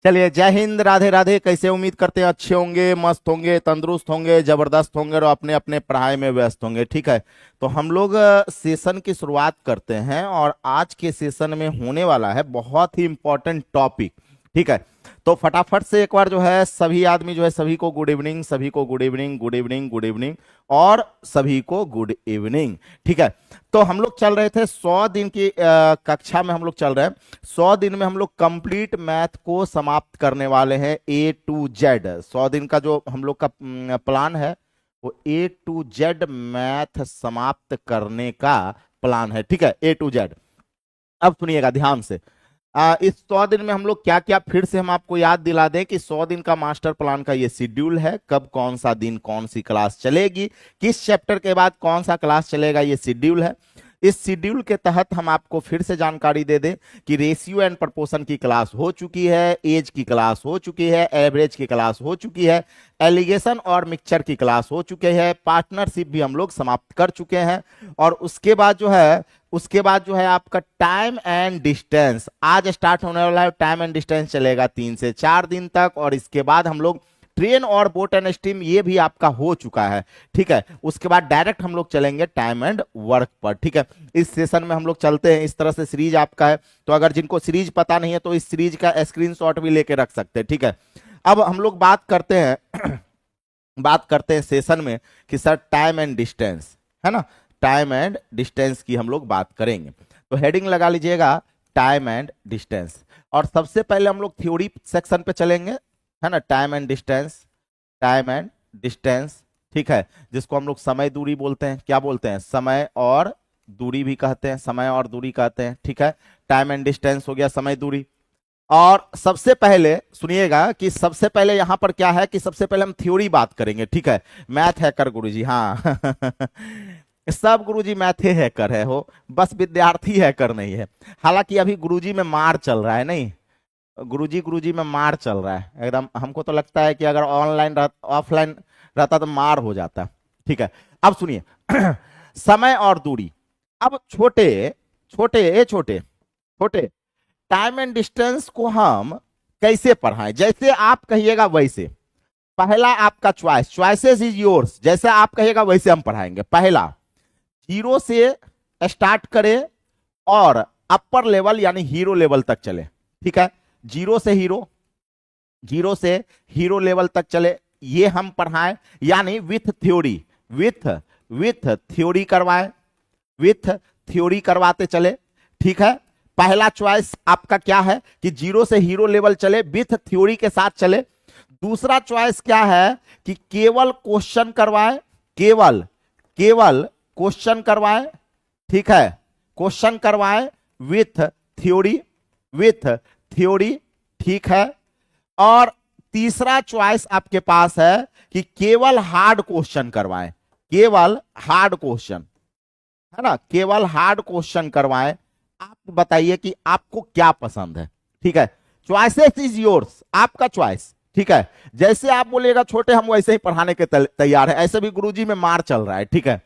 चलिए, जय हिंद, राधे राधे। कैसे, उम्मीद करते हैं अच्छे होंगे, मस्त होंगे, तंदुरुस्त होंगे, जबरदस्त होंगे और अपने अपने पढ़ाई में व्यस्त होंगे। ठीक है, तो हम लोग सेशन की शुरुआत करते हैं और आज के सेशन में होने वाला है बहुत ही इंपॉर्टेंट टॉपिक। ठीक है, तो फटाफट से एक बार जो है सभी आदमी जो है सभी को गुड इवनिंग, सभी को good evening, good evening, good evening और सभी को गुड इवनिंग। ठीक है, तो हम लोग चल रहे थे 100 दिन की कक्षा में, हम लोग चल रहे हैं 100 दिन में। हम लोग कंप्लीट मैथ को समाप्त करने वाले हैं A to Z। 100 दिन का जो हम लोग का प्लान है वो A to Z मैथ समाप्त करने का प्लान है। ठीक है, A to Z। अब सुनिएगा ध्यान से। इस 100 दिन में हम लोग क्या क्या, फिर से हम आपको याद दिला दें कि 100 दिन का मास्टर प्लान का ये शेड्यूल है, कब कौन सा दिन कौन सी क्लास चलेगी, किस चैप्टर के बाद कौन सा क्लास चलेगा, ये शेड्यूल है। इस शेड्यूल के तहत हम आपको फिर से जानकारी दे दें कि रेशियो एंड प्रपोर्शन की क्लास हो चुकी है, एज की क्लास हो चुकी है, एवरेज की क्लास हो चुकी है, एलिगेशन और मिक्सचर की क्लास हो चुके हैं, पार्टनरशिप भी हम लोग समाप्त कर चुके हैं। और उसके बाद जो है आपका टाइम एंड डिस्टेंस आज स्टार्ट होने वाला है। टाइम एंड डिस्टेंस चलेगा 3 से 4 दिन तक और इसके बाद हम लोग ट्रेन और बोट एंड स्टीम, ये भी आपका हो चुका है। ठीक है, उसके बाद डायरेक्ट हम लोग चलेंगे टाइम एंड वर्क पर। ठीक है, इस सेशन में हम लोग चलते हैं, इस तरह से सीरीज आपका है। तो अगर जिनको सीरीज पता नहीं है तो इस सीरीज का स्क्रीनशॉट भी लेके रख सकते हैं। ठीक है, अब हम लोग बात करते हैं बात करते हैं सेशन में कि सर टाइम एंड डिस्टेंस है ना, टाइम एंड डिस्टेंस की हम लोग बात करेंगे। तो हेडिंग लगा लीजिएगा टाइम एंड डिस्टेंस। और सबसे पहले हम लोग थ्योरी सेक्शन पे चलेंगे, है ना। Time and distance, time and distance. ठीक है, जिसको हम लोग समय दूरी बोलते हैं। क्या बोलते हैं? समय और दूरी भी कहते हैं, समय और दूरी कहते हैं। ठीक है, टाइम एंड डिस्टेंस हो गया, समय दूरी। और सबसे पहले सुनिएगा कि सबसे पहले यहां पर क्या है कि सबसे पहले हम थ्योरी बात करेंगे। ठीक है, मैथ हैकर गुरुजी, हाँ सब गुरुजी मैथे हैकर है हो, बस विद्यार्थी हैकर नहीं है। हालांकि अभी गुरुजी में मार चल रहा है, नहीं गुरुजी, गुरुजी में मार चल रहा है एकदम। हमको तो लगता है कि अगर ऑनलाइन ऑफलाइन रहता तो मार हो जाता। ठीक है, अब सुनिए समय और दूरी। अब छोटे छोटे छोटे छोटे टाइम एंड डिस्टेंस को हम कैसे पढ़ाएं, जैसे आप कहिएगा वैसे। पहला आपका चॉइस, चॉइसेस इज योर्स, जैसे आप कहिएगा वैसे हम पढ़ाएंगे। पहला, 0 से स्टार्ट करें और अपर लेवल यानी हीरो लेवल तक चले। ठीक है, 0 से हीरो, 0 से हीरो लेवल तक चले, ये हम पढ़ाएं। यानी with theory, with with theory करवाएं, विथ थ्योरी करवाते चले। ठीक है, पहला चॉइस आपका क्या है कि 0 से हीरो लेवल चले, विथ थ्योरी के साथ चले। दूसरा चॉइस क्या है कि केवल क्वेश्चन करवाएं, केवल केवल क्वेश्चन करवाएं। ठीक है, क्वेश्चन करवाएं विथ थ्योरी, विथ थ्योरी। ठीक है, और तीसरा चॉइस आपके पास है कि केवल हार्ड क्वेश्चन करवाएं, केवल हार्ड क्वेश्चन, है ना, केवल हार्ड क्वेश्चन करवाएं। आप बताइए कि आपको क्या पसंद है। ठीक है, चॉइसेस इज योर्स, आपका चॉइस। ठीक है, जैसे आप बोलिएगा छोटे हम वैसे ही पढ़ाने के तैयार है। ऐसे भी गुरुजी में मार चल रहा है। ठीक है,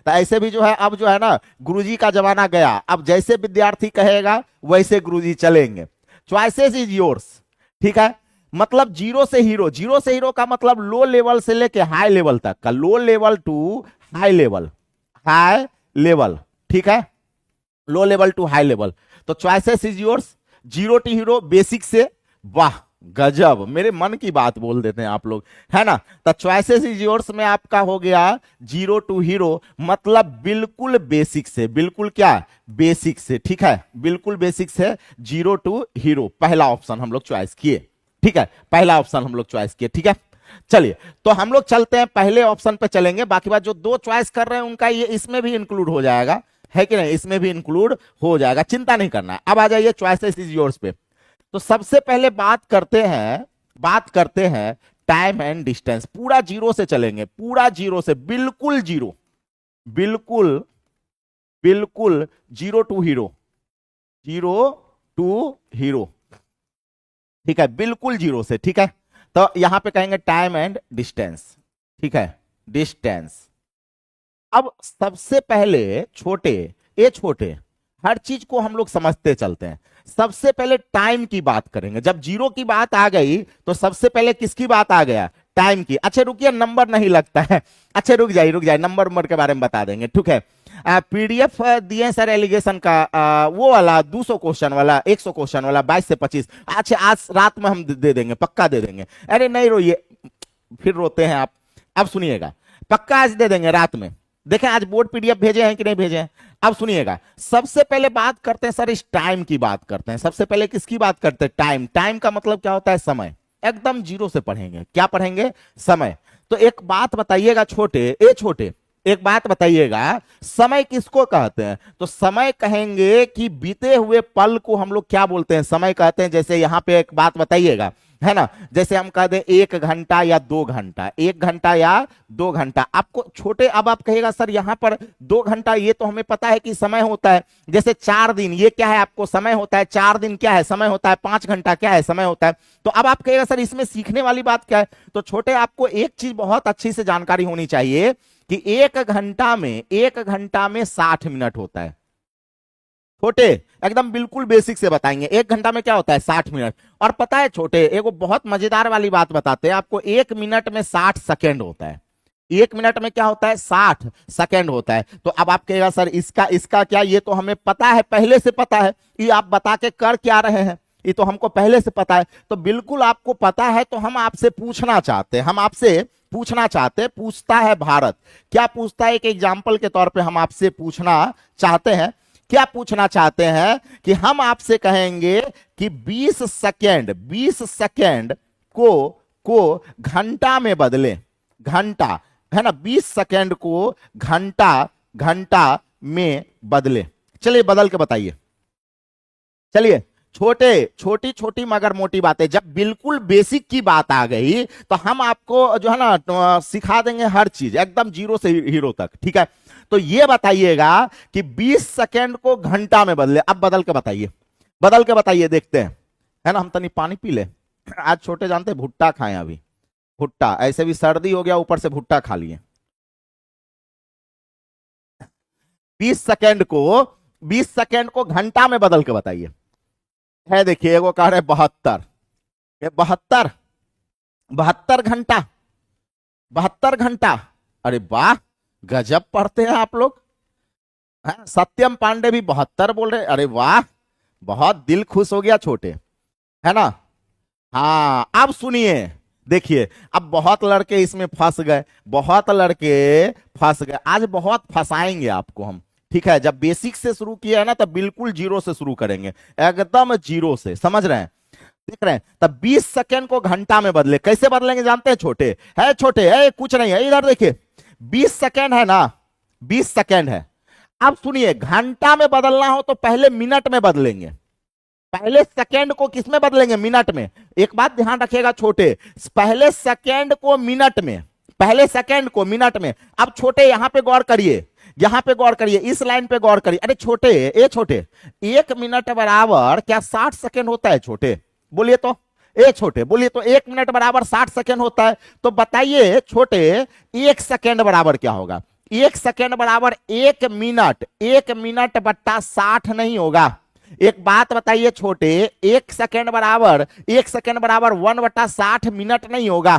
तो ऐसे भी जो है अब जो है ना गुरुजी का जमाना गया, अब जैसे विद्यार्थी कहेगा वैसे गुरुजी चलेंगे। Choices is yours. ठीक है, मतलब 0 से हीरो, 0 से हीरो का मतलब लो लेवल से लेके हाई लेवल तक का, low level to high level, high level. ठीक है, low level to high level. तो choices is yours, 0 to hero basic से, वाह गजब, मेरे मन की बात बोल देते हैं आप लोग, है ना। तो चॉइसेस इज योर्स में आपका हो गया 0 to हीरो, मतलब बिल्कुल बेसिक से, बिल्कुल क्या, बेसिक से। ठीक है, बिल्कुल बेसिक से 0 to हीरो, पहला ऑप्शन हम लोग चॉइस किए। ठीक है, पहला ऑप्शन हम लोग चॉइस किए। ठीक है, चलिए तो हम लोग चलते हैं पहले ऑप्शन पे चलेंगे। बाकी बात जो दो चॉइस कर रहे हैं उनका ये इसमें भी इंक्लूड हो जाएगा, है कि नहीं, इसमें भी इंक्लूड हो जाएगा, चिंता नहीं करना है। अब आ जाइए चॉइसेस इज योर्स पे। तो सबसे पहले बात करते हैं टाइम एंड डिस्टेंस। पूरा 0 से चलेंगे, पूरा 0 से, बिल्कुल 0, बिल्कुल बिल्कुल 0 to हीरो, 0 to हीरो। ठीक है, बिल्कुल 0 से। ठीक है, तो यहां पे कहेंगे टाइम एंड डिस्टेंस। ठीक है, डिस्टेंस, अब सबसे पहले छोटे, ये छोटे, हर चीज को हम लोग समझते चलते हैं। सबसे पहले टाइम की बात करेंगे। जब जीरो की बात आ गई तो सबसे पहले किसकी बात आ गया? टाइम की। अच्छा रुकिए, नंबर नहीं लगता है। अच्छा रुक जाइए, नंबर के बारे में बता देंगे, ठीक है। पीडीएफ दिए सर एलिगेशन का, वो वाला 200 क्वेश्चन वाला, 100 क्वेश्चन वाला, 22 से 25। अच्छा आज रात में हम दे देंगे, पक्का दे देंगे। अरे नहीं रोइए, फिर रोते हैं आप। अब सुनिएगा, पक्का आज दे देंगे रात में। देखें आज बोर्ड पीडीएफ भेजे हैं कि नहीं भेजे हैं। अब सुनिएगा, सबसे पहले बात करते हैं सर, इस टाइम की बात करते हैं। सबसे पहले किसकी बात करते हैं? टाइम। टाइम का मतलब क्या होता है? समय। एकदम जीरो से पढ़ेंगे। क्या पढ़ेंगे? समय। तो एक बात बताइएगा छोटे, ए छोटे, एक बात बताइएगा, समय किसको कहते हैं? तो समय कहेंगे कि बीते हुए पल को हम लोग क्या बोलते हैं? समय कहते हैं। जैसे यहां पे एक बात बताइएगा, है ना, जैसे हम कह दें 1 घंटा या 2 घंटा, 1 घंटा या 2 घंटा। आपको छोटे, अब आप कहेगा सर यहां पर 2 घंटा, ये तो हमें पता है कि समय होता है। जैसे 4 दिन, ये क्या है? आपको समय होता है। 4 दिन क्या है? समय होता है। 5 घंटा क्या है? समय होता है। तो अब आप कहेगा सर इसमें सीखने वाली बात क्या है? तो छोटे, आपको एक चीज बहुत अच्छी से जानकारी होनी चाहिए कि 1 घंटा में 60 मिनट होता है। छोटे एकदम बिल्कुल बेसिक से बताएंगे, 1 घंटा में क्या होता है? 60 मिनट। और पता है छोटे, एक बहुत मजेदार वाली बात बताते हैं आपको, 1 मिनट में 60 सेकेंड होता है। 1 मिनट में क्या होता है? 60 सेकेंड होता है। तो अब आप कहेगा सर इसका क्या? ये तो हमें पता है, पहले से पता है। ये आप बता के कर क्या रहे हैं? ये तो हमको पहले से पता है। तो बिल्कुल आपको पता है, तो हम आपसे पूछना चाहते हैं, पूछता है भारत। क्या पूछता है? एक एग्जाम्पल के तौर पे हम आपसे पूछना चाहते हैं। क्या पूछना चाहते हैं? कि हम आपसे कहेंगे कि 20 सेकेंड को घंटा में बदले। घंटा, है ना, 20 सेकेंड को घंटा में बदले। चलिए बदल के बताइए। चलिए, छोटी छोटी मगर मोटी बातें, जब बिल्कुल बेसिक की बात आ गई तो हम आपको जो है ना तो सिखा देंगे हर चीज, एकदम जीरो से हीरो तक, ठीक है। तो ये बताइएगा कि 20 सेकेंड को घंटा में बदले। अब बदल के बताइए, देखते हैं, है ना। हम तनी पानी पी ले। आज छोटे जानते हैं भुट्टा खाएं, अभी भुट्टा, ऐसे भी सर्दी हो गया, ऊपर से भुट्टा खा लिए। 20 सेकेंड को घंटा में बदल के बताइए। है देखिए, वो कह रहे 72, ये 72 घंटा, 72 घंटा। अरे वाह, गजब पढ़ते हैं आप लोग। सत्यम पांडे भी 72 बोल रहे। अरे वाह, बहुत दिल खुश हो गया छोटे, है ना। हाँ अब सुनिए, देखिए, अब बहुत लड़के इसमें फंस गए, आज बहुत फंसाएंगे आपको हम, ठीक है। जब बेसिक से शुरू किया है ना, तब बिल्कुल जीरो से शुरू करेंगे, एकदम जीरो से, समझ रहे हैं, देख रहे हैं। तब 20 सेकेंड को घंटा में बदले, कैसे बदलेंगे जानते हैं छोटे? है कुछ नहीं है, इधर देखिए, 20 सेकेंड है ना, 20 सेकेंड है। अब सुनिए, घंटा में बदलना हो तो पहले मिनट में बदलेंगे। पहले सेकेंड को किस में बदलेंगे? मिनट में। एक बात ध्यान रखिएगा छोटे, पहले सेकेंड को मिनट में, अब छोटे यहां पे गौर करिए, इस लाइन पे गौर करिए। अरे छोटे, 1 मिनट बराबर क्या 60 सेकेंड होता है? छोटे बोलिए तो, 1 मिनट बराबर 60 सेकेंड होता है। तो बताइए छोटे, 1 सेकेंड बराबर क्या होगा? 1 सेकेंड बराबर 1 मिनट बट्टा 60 नहीं होगा। एक बात बताइए छोटे, 1 सेकेंड बराबर 1/60 मिनट नहीं होगा।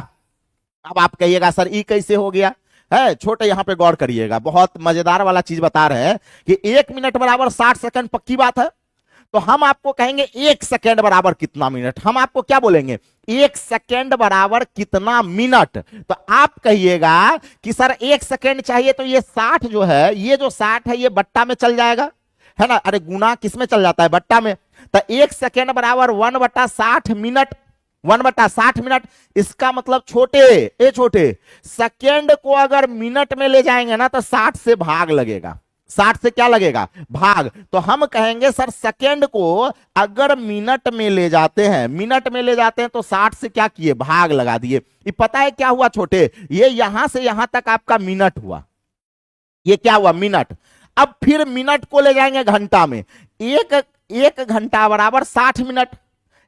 अब आप कहिएगा सर ई कैसे हो गया है? छोटे यहां पे गौर करिएगा, बहुत मजेदार वाला चीज बता रहे हैं कि 1 मिनट बराबर 60 सेकेंड, पक्की बात है। तो हम आपको कहेंगे 1 सेकेंड बराबर कितना मिनट, हम आपको क्या बोलेंगे? 1 सेकेंड बराबर कितना मिनट। तो आप कहिएगा कि सर 1 सेकेंड चाहिए, तो ये 60 जो है, ये जो 60 है, ये बट्टा में चल जाएगा, है ना। अरे गुना किस में चल जाता है? बट्टा में। तो 1 सेकेंड बराबर 1/60 मिनट, 1/60 मिनट। इसका मतलब छोटे, सेकेंड को अगर मिनट में ले जाएंगे ना, तो 60 से भाग लगेगा। 60 से क्या लगेगा? भाग। तो हम कहेंगे सर सेकेंड को अगर मिनट में ले जाते हैं, तो 60 से क्या किए? भाग लगा दिए। ये पता है क्या हुआ छोटे? ये यहां से यहां तक आपका मिनट हुआ, ये क्या हुआ? मिनट। अब फिर मिनट को ले जाएंगे घंटा में, एक घंटा बराबर 60 मिनट,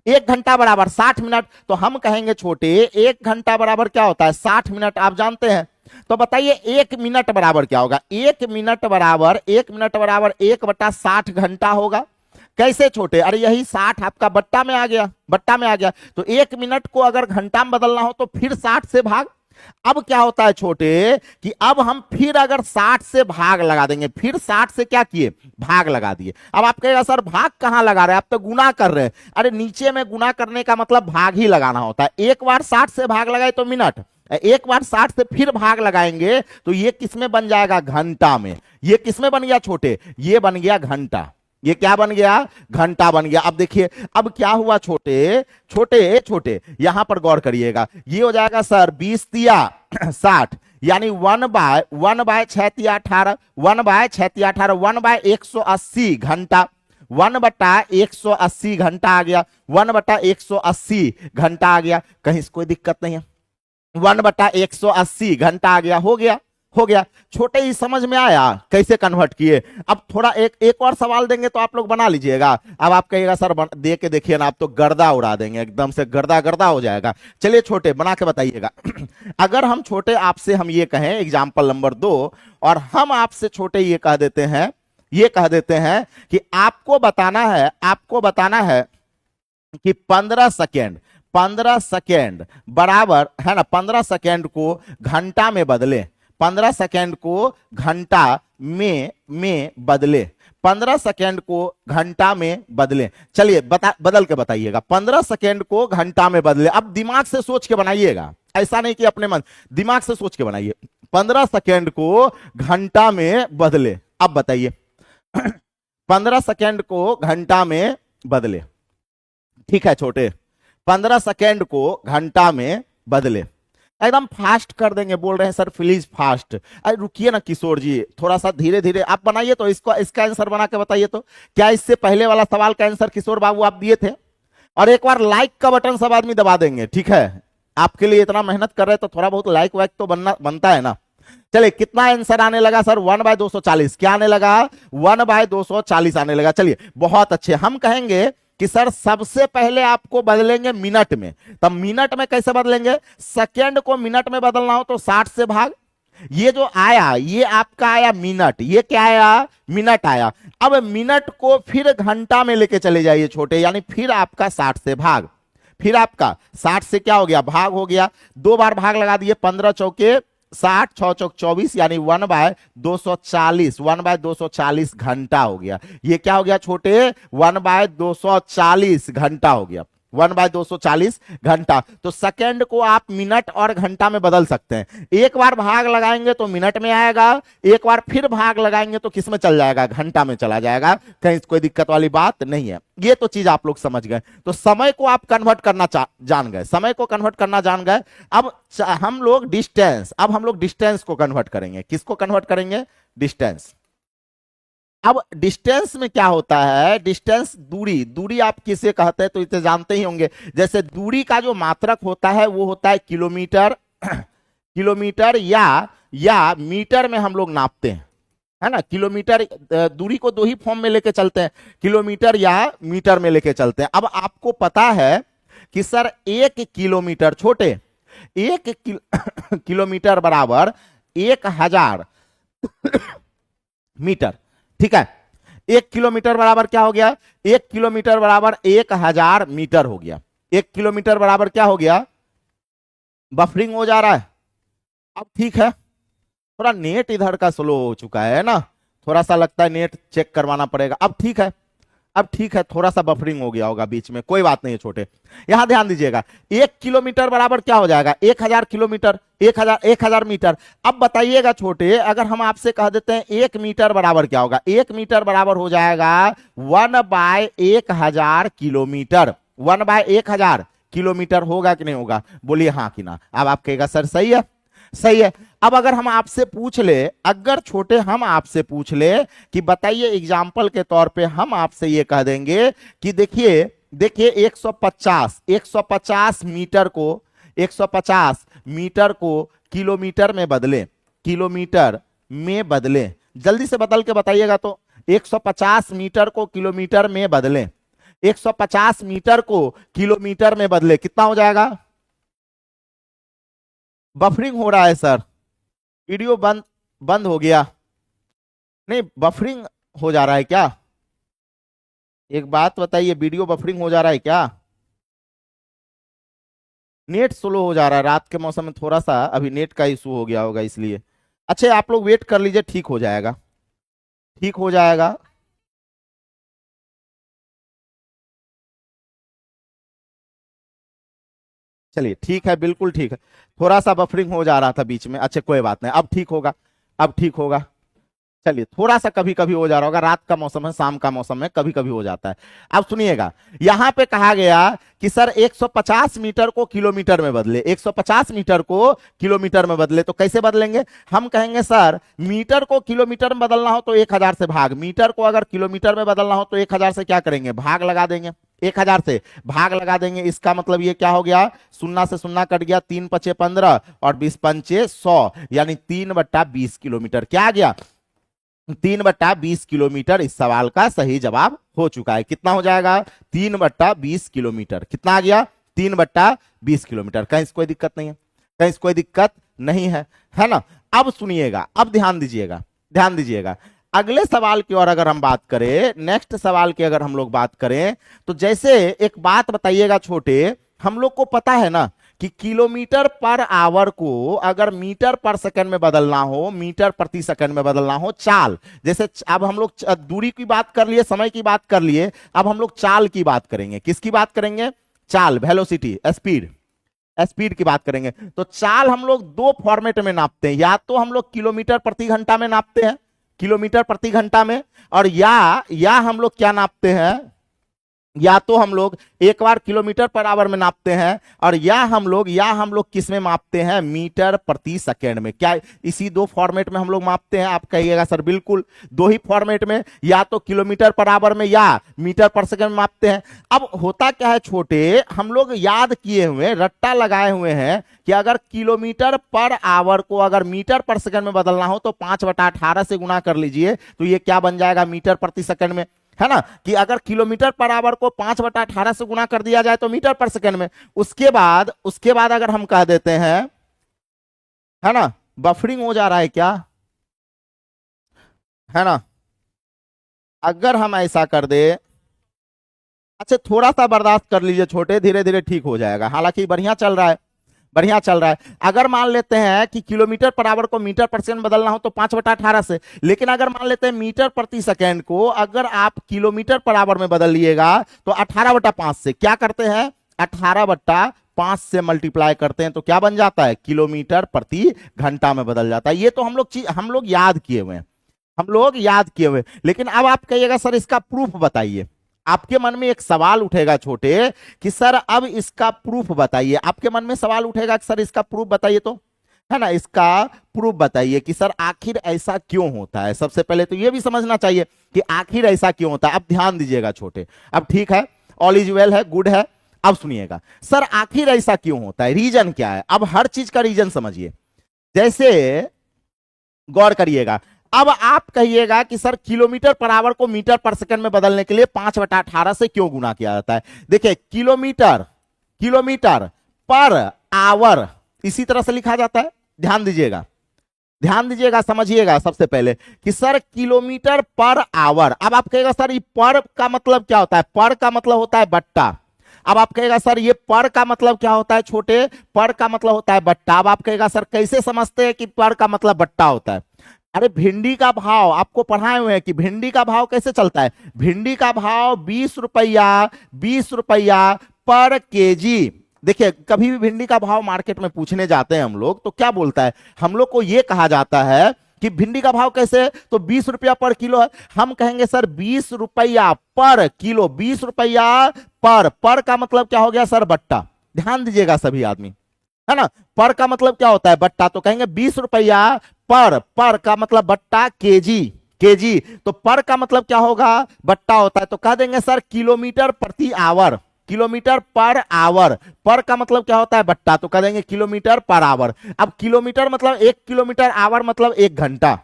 1 घंटा बराबर 60 मिनट, तो हम कहेंगे छोटे 1 घंटा बराबर क्या होता है 60 मिनट, आप जानते हैं। तो बताइए 1 मिनट बराबर क्या होगा, 1 मिनट बराबर 1/60 घंटा होगा। कैसे छोटे, अरे यही 60 आपका बट्टा में आ गया, बट्टा में आ गया। तो 1 मिनट को अगर घंटा में बदलना हो तो फिर 60 से भाग। अब क्या होता है छोटे कि अब हम फिर अगर 60 से भाग लगा देंगे, फिर 60 से क्या किए भाग लगा दिए। अब आप कहेगा सर भाग कहां लगा रहे हैं, आप तो गुना कर रहे हैं। अरे नीचे में गुना करने का मतलब भाग ही लगाना होता है। एक बार 60 से भाग लगाए तो मिनट, एक बार 60 से फिर भाग लगाएंगे तो ये किसमें बन जाएगा घंटा में। ये किसमें बन गया छोटे, ये बन गया घंटा। ये क्या बन गया घंटा बन गया। अब देखिए अब क्या हुआ छोटे छोटे छोटे यहां पर गौर करिएगा, ये हो जाएगा सर 20 तिया 60, यानी 1/6 1/6 1/180 घंटा, 1/180 घंटा आ गया, 1/180 घंटा आ गया। कहीं से कोई दिक्कत नहीं है, 1/180 घंटा आ गया, हो गया हो गया। छोटे ही समझ में आया कैसे कन्वर्ट किए। अब थोड़ा एक और सवाल देंगे तो आप लोग बना लीजिएगा। अब आप कहिएगा सर दे के देखिए ना, आप तो गर्दा उड़ा देंगे, एकदम से गर्दा गर्दा हो जाएगा। चलिए छोटे बना के बताइएगा। अगर हम छोटे आपसे हम ये कहें एग्जाम्पल नंबर 2, और हम आपसे छोटे ये कह देते हैं कि आपको बताना है कि 15 सेकेंड बराबर है ना, 15 सेकेंड को घंटा में बदले, 15 सेकेंड को घंटा में बदले, 15 सेकेंड को घंटा में बदले। चलिए बदल के बताइएगा, 15 सेकेंड को घंटा में बदले। अब दिमाग से सोच के बनाइएगा, ऐसा नहीं कि अपने मन, दिमाग से सोच के बनाइए। 15 सेकेंड को घंटा में बदले। अब बताइए 15 सेकेंड को घंटा में बदले, ठीक है छोटे, 15 सेकेंड को घंटा में बदले। एकदम फास्ट कर देंगे, बोल रहे हैं सर प्लीज फास्ट। अरे रुकिए ना किशोर जी, थोड़ा सा धीरे धीरे आप बनाइए। तो इसका आंसर बना के बताइए। तो क्या इससे पहले वाला सवाल का आंसर किशोर बाबू आप दिए थे? और एक बार लाइक का बटन सब आदमी दबा देंगे, ठीक है, आपके लिए इतना मेहनत कर रहे हैं तो थोड़ा बहुत लाइक वाइक तो बनता है ना। चलिए कितना आंसर आने लगा सर, 1/240। क्या आने लगा 1/240 आने लगा। चलिए बहुत अच्छे। हम कहेंगे कि सर सबसे पहले आपको बदलेंगे मिनट में। तब मिनट में कैसे बदलेंगे, सेकेंड को मिनट में बदलना हो तो 60 से भाग। ये जो आया ये आपका आया मिनट, ये क्या आया मिनट आया। अब मिनट को फिर घंटा में लेके चले जाइए छोटे, यानी फिर आपका 60 से भाग, फिर आपका 60 से क्या हो गया भाग हो गया। 2 बार भाग लगा दिए, 15 चौके 60, 6 चौक 24, यानी 1/240, 1/240 घंटा हो गया। ये क्या हो गया छोटे 1/240 घंटा हो गया, 1/240 घंटा। तो सेकंड को आप मिनट और घंटा में बदल सकते हैं। एक बार भाग लगाएंगे तो मिनट में आएगा, एक बार फिर भाग लगाएंगे तो किस में चल जाएगा घंटा में चला जाएगा। कहीं कोई दिक्कत वाली बात नहीं है। ये तो चीज आप लोग समझ गए। तो समय को आप कन्वर्ट करना जान गए, समय को कन्वर्ट करना जान गए। अब हम लोग डिस्टेंस को कन्वर्ट करेंगे। किसको कन्वर्ट करेंगे, डिस्टेंस। अब डिस्टेंस में क्या होता है, डिस्टेंस दूरी आप किसे कहते हैं तो इसे जानते ही होंगे। जैसे दूरी का जो मात्रक होता है वो होता है किलोमीटर, किलोमीटर या मीटर में हम लोग नापते हैं, है ना। किलोमीटर दूरी को 2 ही फॉर्म में लेके चलते हैं, किलोमीटर या मीटर में लेके चलते हैं। अब आपको पता है कि सर 1 किलोमीटर छोटे 1 किलोमीटर बराबर 1000 मीटर, ठीक है। 1 किलोमीटर बराबर क्या हो गया, 1 किलोमीटर बराबर 1000 मीटर हो गया। 1 किलोमीटर बराबर क्या हो गया, बफरिंग हो जा रहा है। अब ठीक है, थोड़ा नेट इधर का स्लो हो चुका है ना, थोड़ा सा लगता है नेट चेक करवाना पड़ेगा। अब ठीक है, अब ठीक है, थोड़ा सा बफरिंग हो गया होगा बीच में, कोई बात नहीं है छोटे। यहां ध्यान दीजिएगा 1 किलोमीटर बराबर क्या हो जाएगा 1000 किलोमीटर, 1000 मीटर। अब बताइएगा छोटे, अगर हम आपसे कह देते हैं 1 मीटर बराबर क्या होगा, 1 मीटर बराबर हो जाएगा 1/1000 किलोमीटर। 1/1000 किलोमीटर होगा कि नहीं होगा, बोलिए हाँ कि ना। अब आप कहेगा सर सही है, सही है। अब अगर हम आपसे पूछ ले, अगर छोटे हम आपसे पूछ ले कि बताइए एग्जाम्पल के तौर पे हम आपसे ये कह देंगे कि देखिए 150 मीटर को 150 मीटर को किलोमीटर में बदले, किलोमीटर में बदले। जल्दी से बदल के बताइएगा। तो 150 मीटर को किलोमीटर में बदले, 150 मीटर को किलोमीटर में बदले, कितना हो जाएगा? बफरिंग हो रहा है सर, वीडियो बंद बंद हो गया। नहीं, बफरिंग हो जा रहा है क्या? एक बात बताइए, वीडियो बफरिंग हो जा रहा है क्या? नेट स्लो हो जा रहा है, रात के मौसम में थोड़ा सा अभी नेट का इशू हो गया होगा इसलिए। अच्छा, आप लोग वेट कर लीजिए, ठीक हो जाएगा, ठीक हो जाएगा। चलिए ठीक है, बिल्कुल ठीक है। थोड़ा सा बफरिंग हो जा रहा था बीच में, अच्छा कोई बात नहीं, अब ठीक होगा, अब ठीक होगा। चलिए, थोड़ा सा कभी कभी हो जा रहा होगा, रात का मौसम है, शाम का मौसम है, कभी कभी हो जाता है। अब सुनिएगा, यहां पे कहा गया कि सर 150 मीटर को किलोमीटर में बदले, 150 मीटर को किलोमीटर में बदले, तो कैसे बदलेंगे? हम कहेंगे सर मीटर को किलोमीटर में बदलना हो तो 1000 से भाग, मीटर को अगर किलोमीटर में बदलना हो तो 1000 से क्या करेंगे? भाग लगा देंगे, 1000 से भाग लगा देंगे। इसका मतलब ये क्या हो गया? सुन्ना से सुन्ना कट गया, 3 पचे 15 और 20 पंचे 100, यानी 3/20 किलोमीटर। क्या आ गया? 3/20 किलोमीटर इस सवाल का सही जवाब हो चुका है। कितना हो जाएगा? 3/20 किलोमीटर। कितना आ गया? 3/20 किलोमीटर। कहीं कोई दिक्कत नहीं है? कहीं कोई दिक्कत नहीं है ना? अब सुनिएगा, अब ध्यान दीजिएगा, ध्यान दीजिएगा। अगले सवाल की ओर अगर हम बात करें, नेक्स्ट सवाल की अगर हम लोग बात करें, तो जैसे एक बात बताइएगा छोटे, हम लोग को पता है ना कि किलोमीटर पर आवर को अगर मीटर पर सेकंड में बदलना हो, मीटर प्रति सेकंड में बदलना हो, चाल, जैसे अब हम लोग दूरी की बात कर लिए, समय की बात कर लिए, अब हम लोग चाल की बात करेंगे। किसकी बात करेंगे? चाल, वेलोसिटी, स्पीड, स्पीड की बात करेंगे। तो चाल हम लोग दो फॉर्मेट में नापते हैं, या तो हम लोग किलोमीटर प्रति घंटा में नापते हैं, किलोमीटर प्रति घंटा में, और या हम लोग क्या नापते हैं, या तो हम लोग एक बार किलोमीटर पर आवर में नापते हैं, और या हम लोग किस में मापते हैं? मीटर प्रति सेकंड में। क्या इसी दो फॉर्मेट में हम लोग मापते हैं? आप कहिएगा सर बिल्कुल, दो ही फॉर्मेट में, या तो किलोमीटर पर आवर में या मीटर पर सेकंड में मापते हैं। अब होता क्या है छोटे, हम लोग याद किए हुए, रट्टा लगाए हुए हैं कि अगर किलोमीटर पर आवर को अगर मीटर पर सेकंड में बदलना हो तो 5/18 से गुना कर लीजिए, तो ये क्या बन जाएगा? मीटर प्रति सेकंड में, है ना? कि अगर किलोमीटर पर आवर को 5/18 से गुना कर दिया जाए तो मीटर पर सेकंड में। उसके बाद अगर हम कह देते हैं, है ना, बफरिंग हो जा रहा है क्या, है ना? अगर हम ऐसा कर दे, अच्छा थोड़ा सा बर्दाश्त कर लीजिए छोटे, धीरे धीरे ठीक हो जाएगा, हालांकि बढ़िया चल रहा है, बढ़िया चल रहा है। अगर मान लेते हैं कि किलोमीटर पर आवर को मीटर पर सेकंड बदलना हो तो 5/18 से, लेकिन अगर मान लेते हैं मीटर प्रति सेकंड को अगर आप किलोमीटर पर आवर में बदल लिएगा तो 18/5 से क्या करते हैं? 18/5 से मल्टीप्लाई करते हैं तो क्या बन जाता है? किलोमीटर प्रति घंटा में बदल जाता है। ये तो हम लोग याद किए हुए हैं, हम लोग याद किए हुए। लेकिन अब आप कहिएगा सर इसका प्रूफ बताइए, आपके मन में एक सवाल उठेगा छोटे कि सर अब इसका प्रूफ बताइए। आपके मन में सवाल उठेगा कि सर इसका प्रूफ बताइए, तो है ना, इसका प्रूफ बताइए कि सर आखिर ऐसा क्यों होता है। सबसे पहले तो यह भी समझना चाहिए कि आखिर ऐसा क्यों होता है। अब ध्यान दीजिएगा छोटे, अब ठीक है, ऑल इज वेल है, गुड है। अब सुनिएगा सर आखिर ऐसा क्यों होता है, रीजन क्या है। अब हर चीज का रीजन समझिए, जैसे गौर करिएगा। अब आप कहिएगा कि सर किलोमीटर पर आवर को मीटर पर सेकंड में बदलने के लिए 5/18 से क्यों गुना किया जाता है। देखिए किलोमीटर पर आवर इसी तरह से लिखा जाता है। ध्यान दीजिएगा, ध्यान दीजिएगा, समझिएगा सबसे पहले कि सर किलोमीटर पर आवर। अब आप कहेगा सर ये पर का मतलब क्या होता है? पर का मतलब होता है बट्टा। अब आप कहेगा सर ये पर का मतलब क्या होता है छोटे? पर का मतलब होता है बट्टा। अब आप कहेगा सर कैसे समझते हैं कि पर का मतलब बट्टा होता है? अरे भिंडी का भाव आपको पढ़ाए हुए हैं कि भिंडी का भाव कैसे चलता है। भिंडी का भाव 20 रुपया पर केजी। देखिए कभी भी भिंडी का भाव मार्केट में पूछने जाते हैं हम लोग तो क्या बोलता है, हम लोग को यह कहा जाता है कि भिंडी का भाव कैसे है, तो 20 रुपया पर किलो है। हम कहेंगे सर 20 रुपया पर किलो, 20 रुपया पर का मतलब क्या हो गया सर? बट्टा। ध्यान दीजिएगा सभी आदमी, है ना, पर का मतलब क्या होता है? बट्टा। तो कहेंगे 20 रुपया पर का मतलब बट्टा केजी। तो पर का मतलब क्या होगा? बट्टा होता है। तो कह देंगे सर किलोमीटर प्रति आवर, किलोमीटर पर आवर। पर का मतलब क्या होता है? बट्टा। तो कह देंगे किलोमीटर पर आवर। अब किलोमीटर मतलब 1 किलोमीटर, आवर मतलब 1 घंटा।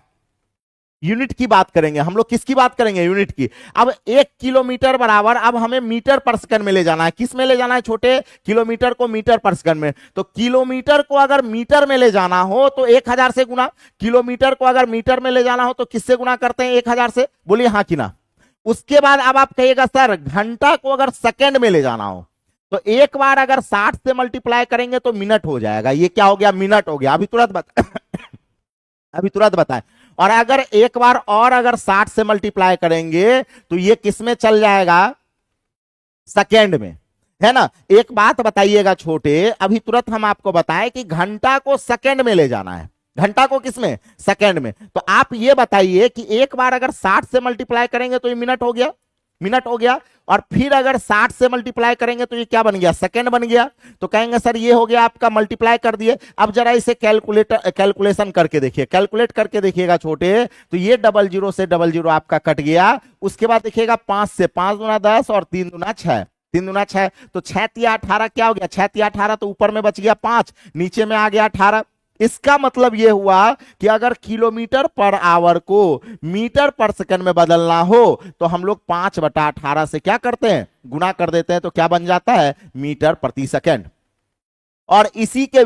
यूनिट की बात करेंगे हम लोग, किसकी बात करेंगे, यूनिट की। अब 1 किलोमीटर बराबर, अब हमें मीटर पर सेकंड में ले जाना है। किस में ले जाना है छोटे, किलोमीटर को मीटर पर सेकंड में। तो किलोमीटर को अगर मीटर में ले जाना हो तो 1000 से गुना, किलोमीटर को अगर मीटर में ले जाना हो तो किससे गुना करते हैं, 1000 से, बोलिए हाँ कि ना। उसके बाद अब आप कहिएगा सर घंटा को अगर सेकंड में ले जाना हो तो एक बार अगर 60 से मल्टीप्लाई करेंगे तो मिनट हो जाएगा। ये क्या हो गया, मिनट हो गया। अभी तुरंत बता अभी तुरंत बताएं। और अगर एक बार और अगर 60 से मल्टीप्लाई करेंगे तो ये किस में चल जाएगा, सेकेंड में, है ना। एक बात बताइएगा छोटे, अभी तुरंत हम आपको बताएं कि घंटा को सेकेंड में ले जाना है, घंटा को किसमें, सेकेंड में। तो आप ये बताइए कि एक बार अगर 60 से मल्टीप्लाई करेंगे तो ये मिनट हो गया, मिनट हो गया। और फिर अगर 60 से मल्टीप्लाई करेंगे तो ये क्या बन गया, सेकंड बन गया। तो कहेंगे सर ये हो गया आपका, मल्टीप्लाई कर दिए। अब जरा इसे कैलकुलेशन करके देखिए, कैलकुलेट करके देखिएगा छोटे, तो ये 00 से 00 आपका कट गया। उसके बाद देखिएगा 5 से, 5 दूना 10 और 3 दूना 6, 3 दूना 6, तो 6 तिया 18 क्या हो गया, 6 तिया 18, तो ऊपर में बच गया 5, नीचे में आ गया 18। इसका मतलब यह हुआ कि अगर किलोमीटर पर आवर को मीटर पर सेकंड में बदलना हो तो हम लोग 5/18 से क्या करते हैं, गुना कर देते हैं, तो क्या बन जाता है, मीटर प्रति सेकंड। और इसी के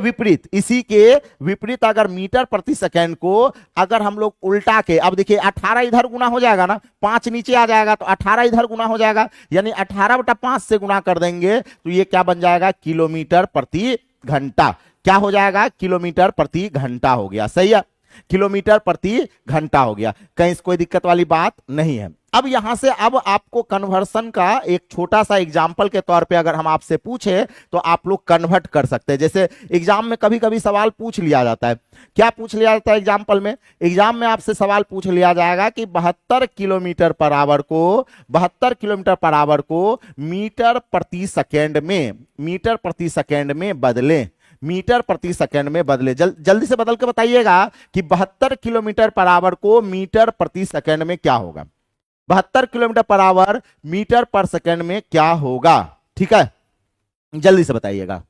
विपरीत अगर मीटर प्रति सेकंड को अगर हम लोग उल्टा के, अब देखिए 18 इधर गुना हो जाएगा ना, 5 नीचे आ जाएगा तो 18 इधर गुना हो जाएगा, यानी 18/5 से गुना कर देंगे तो ये क्या बन जाएगा, किलोमीटर प्रति घंटा। क्या हो जाएगा, किलोमीटर प्रति घंटा हो गया। सही है, किलोमीटर प्रति घंटा हो गया। कहीं कोई दिक्कत वाली बात नहीं है। अब यहां से अब आपको कन्वर्सन का एक छोटा सा एग्जाम्पल के तौर पे अगर हम आपसे पूछे तो आप लोग कन्वर्ट कर सकते हैं। जैसे एग्जाम में कभी कभी सवाल पूछ लिया जाता है, क्या पूछ लिया जाता है एग्जाम्पल में, एग्जाम में आपसे सवाल पूछ लिया जाएगा कि 72 किलोमीटर पर आवर को, 72 किलोमीटर पर आवर को मीटर प्रति सेकेंड में, मीटर प्रति सेकेंड में बदलें, मीटर प्रति सेकंड में बदले। जल्दी से बदल के बताइएगा कि 72 किलोमीटर पर आवर को मीटर प्रति सेकंड में क्या होगा, 72 किलोमीटर पर आवर मीटर पर सेकंड में क्या होगा। ठीक है, जल्दी से बताइएगा,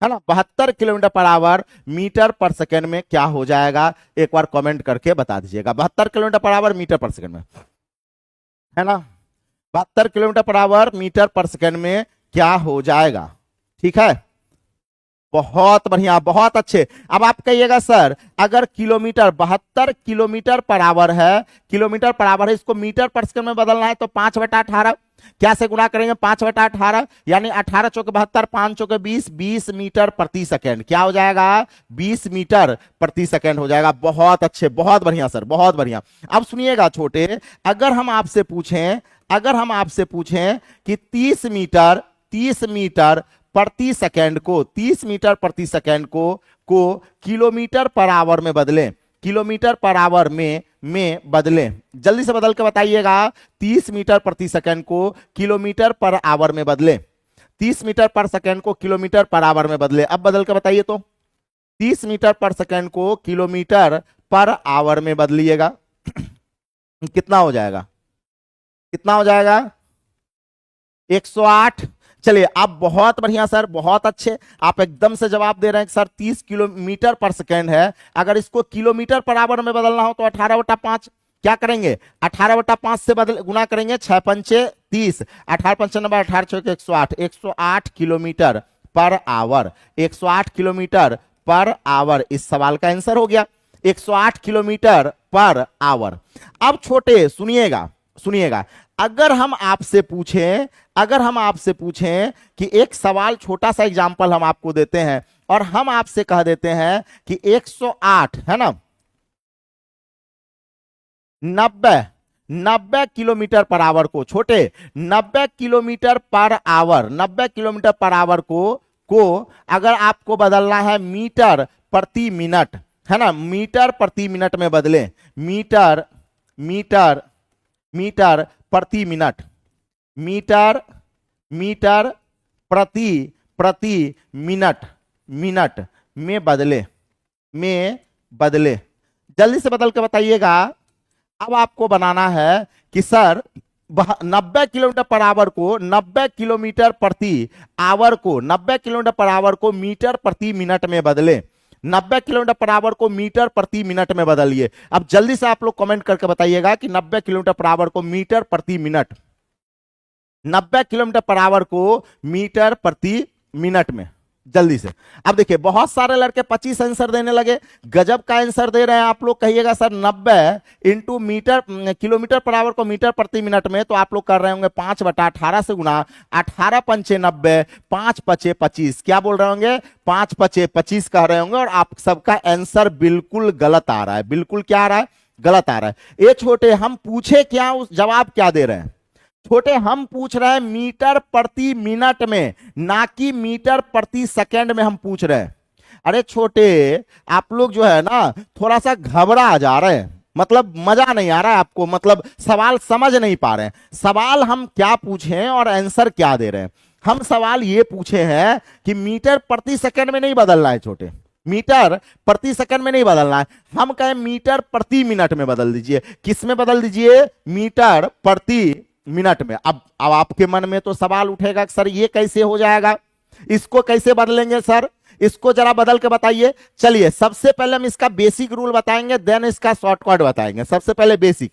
है ना। 72 किलोमीटर पर आवर मीटर पर सेकंड में क्या हो जाएगा, एक बार कमेंट करके बता दीजिएगा। 72 किलोमीटर पर आवर मीटर पर सेकंड में, है ना, 72 किलोमीटर पर आवर मीटर पर सेकंड में क्या हो जाएगा। ठीक है, बहुत बढ़िया, बहुत अच्छे। अब आप कहिएगा सर अगर किलोमीटर 72 किलोमीटर पर आवर है, किलोमीटर पर आवर है, इसको मीटर पर सेकंड में बदलना है तो 5/18 क्या से गुना करेंगे, 5/18, यानी 18 चौके 72, 5 चौके 20, 20 मीटर प्रति सेकंड क्या हो जाएगा, 20 मीटर प्रति सेकंड हो जाएगा। बहुत अच्छे, बहुत बढ़िया सर, बहुत बढ़िया। अब सुनिएगा छोटे, अगर हम आपसे पूछें, अगर हम आपसे पूछें कि 30 मीटर प्रति सेकंड को, 30 मीटर प्रति सेकंड को किलोमीटर पर आवर में बदलें, किलोमीटर पर आवर में बदलें, जल्दी से बदल के बताइएगा। 30 मीटर प्रति सेकंड को किलोमीटर पर आवर में बदलें, 30 मीटर पर सेकंड को किलोमीटर पर आवर में बदले। अब बदल के बताइए तो 30 मीटर पर सेकंड को किलोमीटर पर आवर में बदलिएगा कितना हो जाएगा, कितना हो जाएगा, 108। चलिए अब बहुत बढ़िया सर, बहुत अच्छे, आप एकदम से जवाब दे रहे हैं सर 30 किलोमीटर पर सेकंड है, अगर इसको किलोमीटर पर आवर में बदलना हो तो 18/5 क्या करेंगे, 18/5 से बदल गुना करेंगे, 6 पंचे 30, 18 पंचानबे 18 चौके 108, 108 kilometre per our, 108 kilometre per our इस सवाल का आंसर हो गया, 108 किलोमीटर पर आवर। अब छोटे सुनिएगा, सुनिएगा, अगर हम आपसे पूछें, अगर हम आपसे पूछें कि एक सवाल छोटा सा एग्जांपल हम आपको देते हैं और हम आपसे कह देते हैं कि 108 है ना, 90 किलोमीटर पर आवर को, छोटे 90 kilometre per our, 90 kilometre per hour को अगर आपको बदलना है मीटर प्रति मिनट, है ना, मीटर प्रति मिनट में बदले, मीटर प्रति मिनट, मीटर प्रति मिनट में बदले, जल्दी से बदल के बताइएगा। अब आपको बनाना है कि सर 90 किलोमीटर पर आवर को, 90 किलोमीटर प्रति आवर को, 90 किलोमीटर पर आवर को मीटर प्रति मिनट में बदले, 90 किलोमीटर पर आवर को मीटर प्रति मिनट में बदलिए। अब जल्दी से आप लोग कमेंट करके बताइएगा कि 90 किलोमीटर पर आवर को मीटर प्रति मिनट, 90 किलोमीटर पर आवर को मीटर प्रति मिनट में, जल्दी से। अब देखिए बहुत सारे लड़के 25 आंसर देने लगे, गजब का आंसर दे रहे हैं आप लोग। कहिएगा sir 90 into metre kilometre per hour को मीटर प्रति मिनट में, तो आप लोग कर रहे होंगे 5/18 से गुना, 18 पंचे 90, 5 पचे 25, क्या बोल रहे होंगे 5 पचे 25 कह रहे होंगे। और आप सबका आंसर बिल्कुल गलत आ रहा है, बिल्कुल क्या आ रहा है, गलत आ रहा है। ये छोटे हम पूछे क्या, उस जवाब क्या दे रहे हैं छोटे, हम पूछ रहे हैं मीटर प्रति मिनट में, ना कि मीटर प्रति सेकंड में हम पूछ रहे हैं। अरे छोटे आप लोग जो है ना थोड़ा सा घबरा जा रहे हैं, मतलब मजा नहीं आ रहा है आपको, मतलब सवाल समझ नहीं पा रहे हैं। सवाल हम क्या पूछे और आंसर क्या दे रहे हैं। हम सवाल ये पूछे हैं कि मीटर प्रति सेकंड में नहीं बदलना है छोटे, मीटर प्रति सेकंड में नहीं बदलना है। हम कहें मीटर प्रति मिनट में बदल दीजिए। किस में बदल दीजिए, मीटर प्रति मिनट में। अब आपके मन में तो सवाल उठेगा कि सर ये कैसे हो जाएगा, इसको कैसे बदलेंगे सर, इसको जरा बदल के बताइए। चलिए सबसे पहले हम इसका बेसिक रूल बताएंगे, देन इसका शॉर्टकट बताएंगे। सबसे पहले बेसिक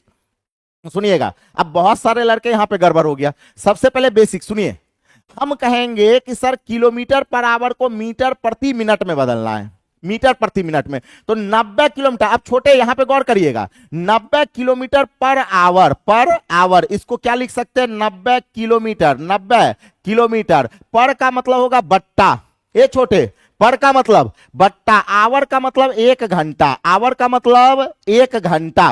सुनिएगा, अब बहुत सारे लड़के यहां पे गड़बड़ हो गया। सबसे पहले बेसिक सुनिए, हम कहेंगे कि सर किलोमीटर पर आवर को मीटर प्रति मिनट में बदलना है, मीटर प्रति मिनट में। तो 90 किलोमीटर, अब छोटे यहां पे गौर करिएगा, 90 किलोमीटर पर आवर, इसको क्या लिख सकते हैं 90 किलोमीटर, 90 किलोमीटर पर का मतलब होगा बट्टा। ये छोटे पर का मतलब बट्टा, आवर का मतलब 1 घंटा, आवर का मतलब 1 घंटा।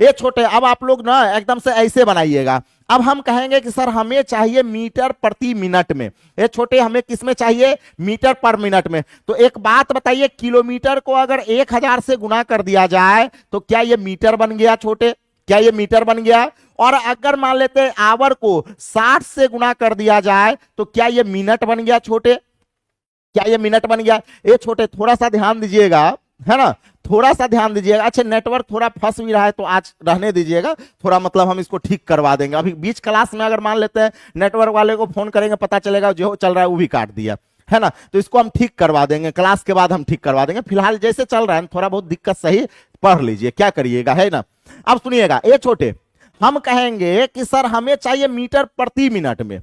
ये छोटे अब आप लोग ना एकदम से ऐसे बनाइएगा। अब हम कहेंगे कि सर हमें चाहिए मीटर प्रति मिनट में। ये छोटे हमें किस में चाहिए, मीटर पर मिनट में। तो एक बात बताइए, किलोमीटर को अगर 1000 से गुना कर दिया जाए तो क्या ये मीटर बन गया छोटे, क्या ये मीटर बन गया। और अगर मान लेते हैं आवर को 60 से गुना कर दिया जाए तो क्या ये मिनट बन गया छोटे, क्या ये मिनट बन गया। ये छोटे थोड़ा सा ध्यान दीजिएगा, है ना, थोड़ा सा ध्यान दीजिएगा। अच्छा नेटवर्क थोड़ा फंस भी रहा है तो आज रहने दीजिएगा, थोड़ा मतलब हम इसको ठीक करवा देंगे। अभी बीच क्लास में अगर मान लेते हैं नेटवर्क वाले को फोन करेंगे, पता चलेगा जो चल रहा है वो भी काट दिया, है ना, तो इसको हम ठीक करवा देंगे, क्लास के बाद हम ठीक करवा देंगे। फिलहाल जैसे चल रहा है थोड़ा बहुत दिक्कत सही पढ़ लीजिए, क्या करिएगा, है ना। अब सुनिएगा, ये छोटे हम कहेंगे कि सर हमें चाहिए मीटर प्रति मिनट में,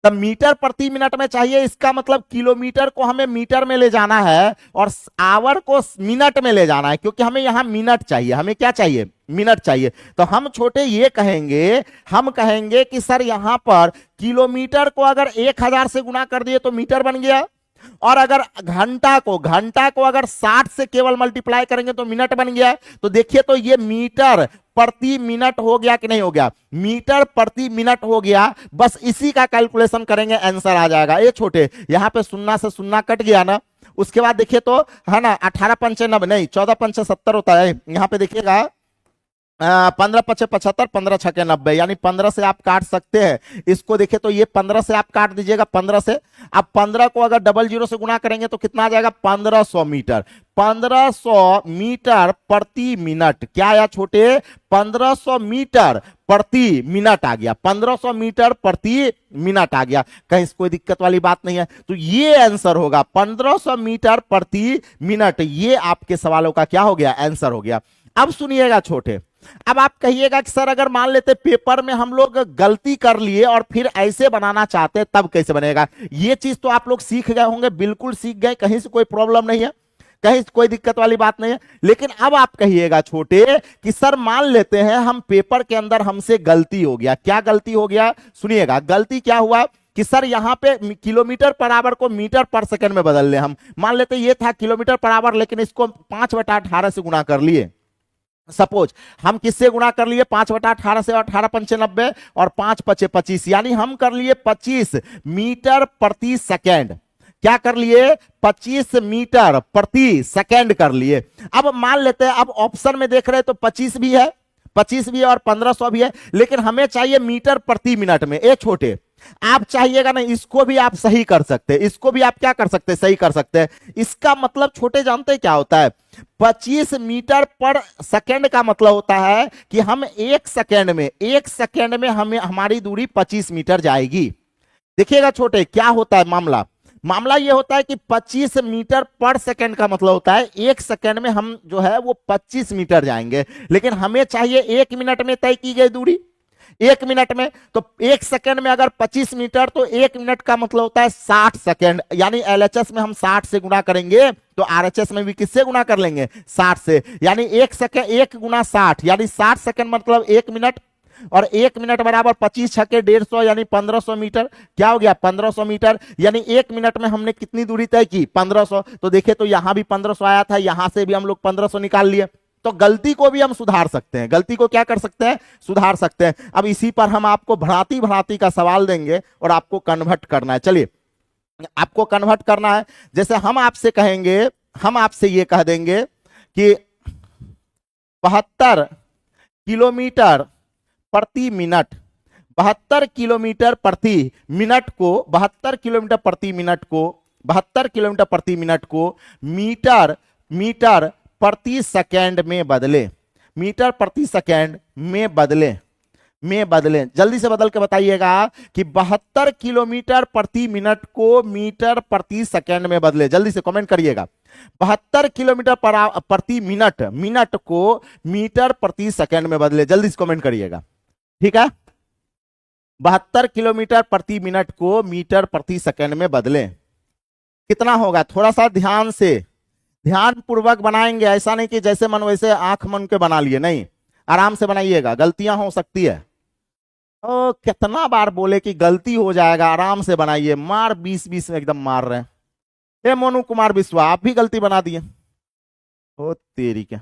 तब मीटर प्रति मिनट में चाहिए, इसका मतलब किलोमीटर को हमें मीटर में ले जाना है और आवर को मिनट में ले जाना है, क्योंकि हमें यहां मिनट चाहिए, हमें क्या चाहिए, मिनट चाहिए। तो हम छोटे ये कहेंगे, हम कहेंगे कि सर यहां पर किलोमीटर को अगर 1000 से गुना कर दिए तो मीटर बन गया, और अगर घंटा को अगर 60 से केवल मल्टीप्लाई करेंगे तो मिनट बन गया। तो देखिए तो ये मीटर प्रति मिनट हो गया कि नहीं हो गया, मीटर प्रति मिनट हो गया। बस इसी का कैलकुलेशन करेंगे, आंसर आ जाएगा। ये छोटे यहां पे 0 से 0 कट गया ना, उसके बाद देखिए तो है ना 18 पंचे 90 नहीं 14 पंचे 70 होता है। यहां पे देखिएगा 15 पचे 75, 15 छके 90, यानी 15 से आप काट सकते हैं। इसको देखिए तो ये 15 से आप काट दीजिएगा, 15 से। अब 15 को अगर 00 से गुना करेंगे तो कितना आ जाएगा, 1500 मीटर, 1500 मीटर प्रति मिनट। क्या आया छोटे, 1500 मीटर प्रति मिनट आ गया, 1500 मीटर प्रति मिनट आ गया। कहीं कोई दिक्कत वाली बात नहीं है। तो ये आंसर होगा 1500 मीटर प्रति मिनट। ये आपके सवालों का क्या हो गया, आंसर हो गया। अब सुनिएगा छोटे, अब आप कहिएगा कि सर अगर मान लेते पेपर में हम लोग गलती कर लिए और फिर ऐसे बनाना चाहते तब कैसे बनेगा। ये चीज तो आप लोग सीख गए होंगे, बिल्कुल सीख गए, कहीं से कोई प्रॉब्लम नहीं है, कहीं कोई दिक्कत वाली बात नहीं है। लेकिन अब आप कहिएगा छोटे कि सर मान लेते हैं हम पेपर के अंदर हमसे गलती हो गया। क्या गलती हो गया, सुनिएगा गलती क्या हुआ कि सर यहां पे किलोमीटर पर आवर को मीटर पर सेकंड में बदल ले। हम मान लेते ये था किलोमीटर पर आवर, लेकिन इसको 5/18 से गुना कर लिए। सपोज हम किससे गुणा कर लिए, 5/18 से, 18 पंचे 90 और 5 पचे 25, यानी हम कर लिए 25 मीटर प्रति सेकेंड। क्या कर लिए, 25 मीटर प्रति सेकेंड कर लिए। अब मान लेते हैं, अब ऑप्शन में देख रहे हैं तो 25 भी है, 25 भी है और 1500 भी है, लेकिन हमें चाहिए मीटर प्रति मिनट में। ए छोटे आप चाहिएगा ना, इसको भी आप सही कर सकते हैं, इसको भी आप क्या कर सकते हैं, सही कर सकते हैं। इसका मतलब छोटे जानते हैं क्या होता है, 25 मीटर पर सेकंड का मतलब होता है कि हम 1 सेकंड में हमें हमारी दूरी 25 मीटर जाएगी। देखिएगा छोटे क्या होता है मामला, मामला ये होता है कि 25 मीटर पर सेकंड का मतलब होता है 1 सेकंड में हम जो है वो 25 मीटर जाएंगे, लेकिन हमें चाहिए 1 मिनट में तय की गई दूरी, 1 मिनट में। तो 1 सेकंड में अगर 25 मीटर तो 1 मिनट का मतलब होता है 60 सेकंड, यानी एलएचएस में हम 60 से गुणा करेंगे तो आरएचएस में भी किससे गुणा कर लेंगे, 60 से। यानी 1 सेकंड 1 गुना 60 यानी 60 सेकंड मतलब 1 मिनट, और 1 मिनट बराबर 25 छक्के 150 यानी 1500 मीटर। क्या हो गया, 1500 मीटर। यानी 1 मिनट में हमने कितनी दूरी तय की, 1500। तो देखिए तो यहां भी 1500 आया था, यहां से भी हम लोग 1500 निकाल लिए। तो गलती को भी हम सुधार सकते हैं, गलती को क्या कर सकते हैं, सुधार सकते हैं। अब इसी पर हम आपको भ्रांति भ्रांति का सवाल देंगे और आपको कन्वर्ट करना है। चलिए आपको कन्वर्ट करना है। जैसे हम आपसे कहेंगे, हम आपसे ये कह देंगे कि 72 किलोमीटर प्रति मिनट, 72 किलोमीटर प्रति मिनट को, 72 किलोमीटर प्रति मिनट को, 72 किलोमीटर प्रति मिनट को मीटर मीटर प्रति सेकंड में बदले, मीटर प्रति सेकंड में बदले, में बदले। जल्दी से बदल के बताइएगा कि 72 किलोमीटर प्रति मिनट को मीटर प्रति सेकंड में बदले। जल्दी से कमेंट करिएगा। 72 किलोमीटर प्रति मिनट, मिनट को मीटर प्रति सेकंड में बदले। जल्दी से कमेंट करिएगा, ठीक है। 72 किलोमीटर प्रति मिनट को मीटर प्रति सेकंड में बदले। कितना होगा, थोड़ा सा ध्यान से, ध्यान पूर्वक बनाएंगे। ऐसा नहीं कि जैसे मन वैसे आंख मन के बना लिए, नहीं, आराम से बनाइएगा, गलतियां हो सकती है। ओ कितना बार बोले कि गलती हो जाएगा, आराम से बनाइए। मार 20-20 में एकदम मार रहे हैं। हे मोनू कुमार बिस्वा, आप भी गलती बना दिए। ओ तेरी क्या,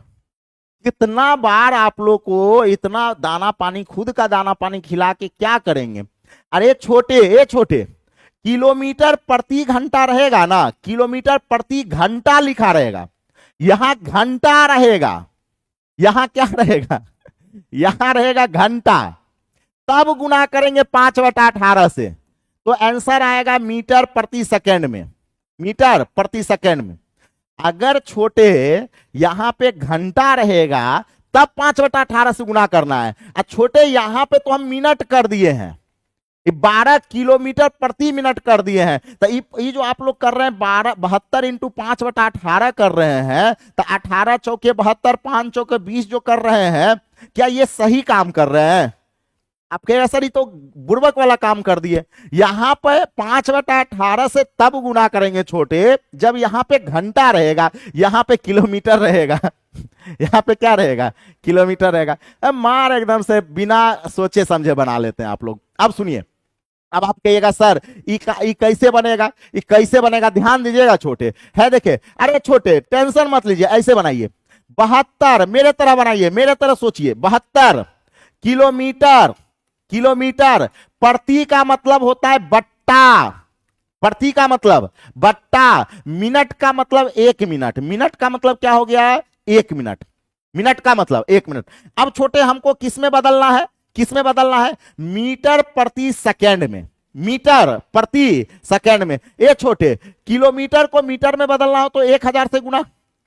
कितना बार आप लोग को इतना दाना पानी, खुद का दाना पानी खिला के क्या करेंगे। अरे छोटे, ये छोटे, किलोमीटर प्रति घंटा रहेगा ना, किलोमीटर प्रति घंटा लिखा रहेगा, यहां घंटा रहेगा, यहां क्या रहेगा, यहां रहेगा घंटा। तब गुना करेंगे 5/18 से, तो आंसर आएगा मीटर प्रति सेकंड में, मीटर प्रति सेकंड में। अगर छोटे यहां पे घंटा रहेगा तब 5/18 से गुना करना है, और छोटे यहां पे तो हम मिनट कर दिए हैं, 12 किलोमीटर प्रति मिनट कर दिए हैं। तो ये जो आप लोग कर रहे हैं 72 इंटू 5/18 कर रहे हैं, तो 18 चौके 72, 5 चौके 20 जो कर रहे हैं, क्या ये सही काम कर रहे हैं? आप कहेगा सर ये तो बुर्बक वाला काम कर दिए। यहां पे 5/18 से तब गुना करेंगे छोटे जब यहां पे घंटा रहेगा, यहां पे किलोमीटर रहेगा। यहां पे क्या रहेगा, किलोमीटर रहेगा। अब मार एकदम से बिना सोचे समझे बना लेते हैं आप लोग। अब सुनिए, अब आप कहिएगा सर ये कैसे बनेगा, ये कैसे बनेगा, ध्यान दीजिएगा छोटे है। देखे, अरे छोटे टेंशन मत लीजिए, ऐसे बनाइए। 72 मेरे तरह बनाइए, मेरे तरह सोचिए। 72 किलोमीटर, किलोमीटर प्रति का मतलब होता है बट्टा, प्रति का मतलब बट्टा, मिनट का मतलब 1 मिनट, मिनट का मतलब क्या हो गया, 1 मिनट, मिनट का मतलब 1 मिनट। अब छोटे हमको किस में बदलना है, किस में बदलना है, मीटर प्रति सेकंड में, मीटर प्रति सेकंड में। ये छोटे किलोमीटर को मीटर में बदलना हो तो 1000 से गुना,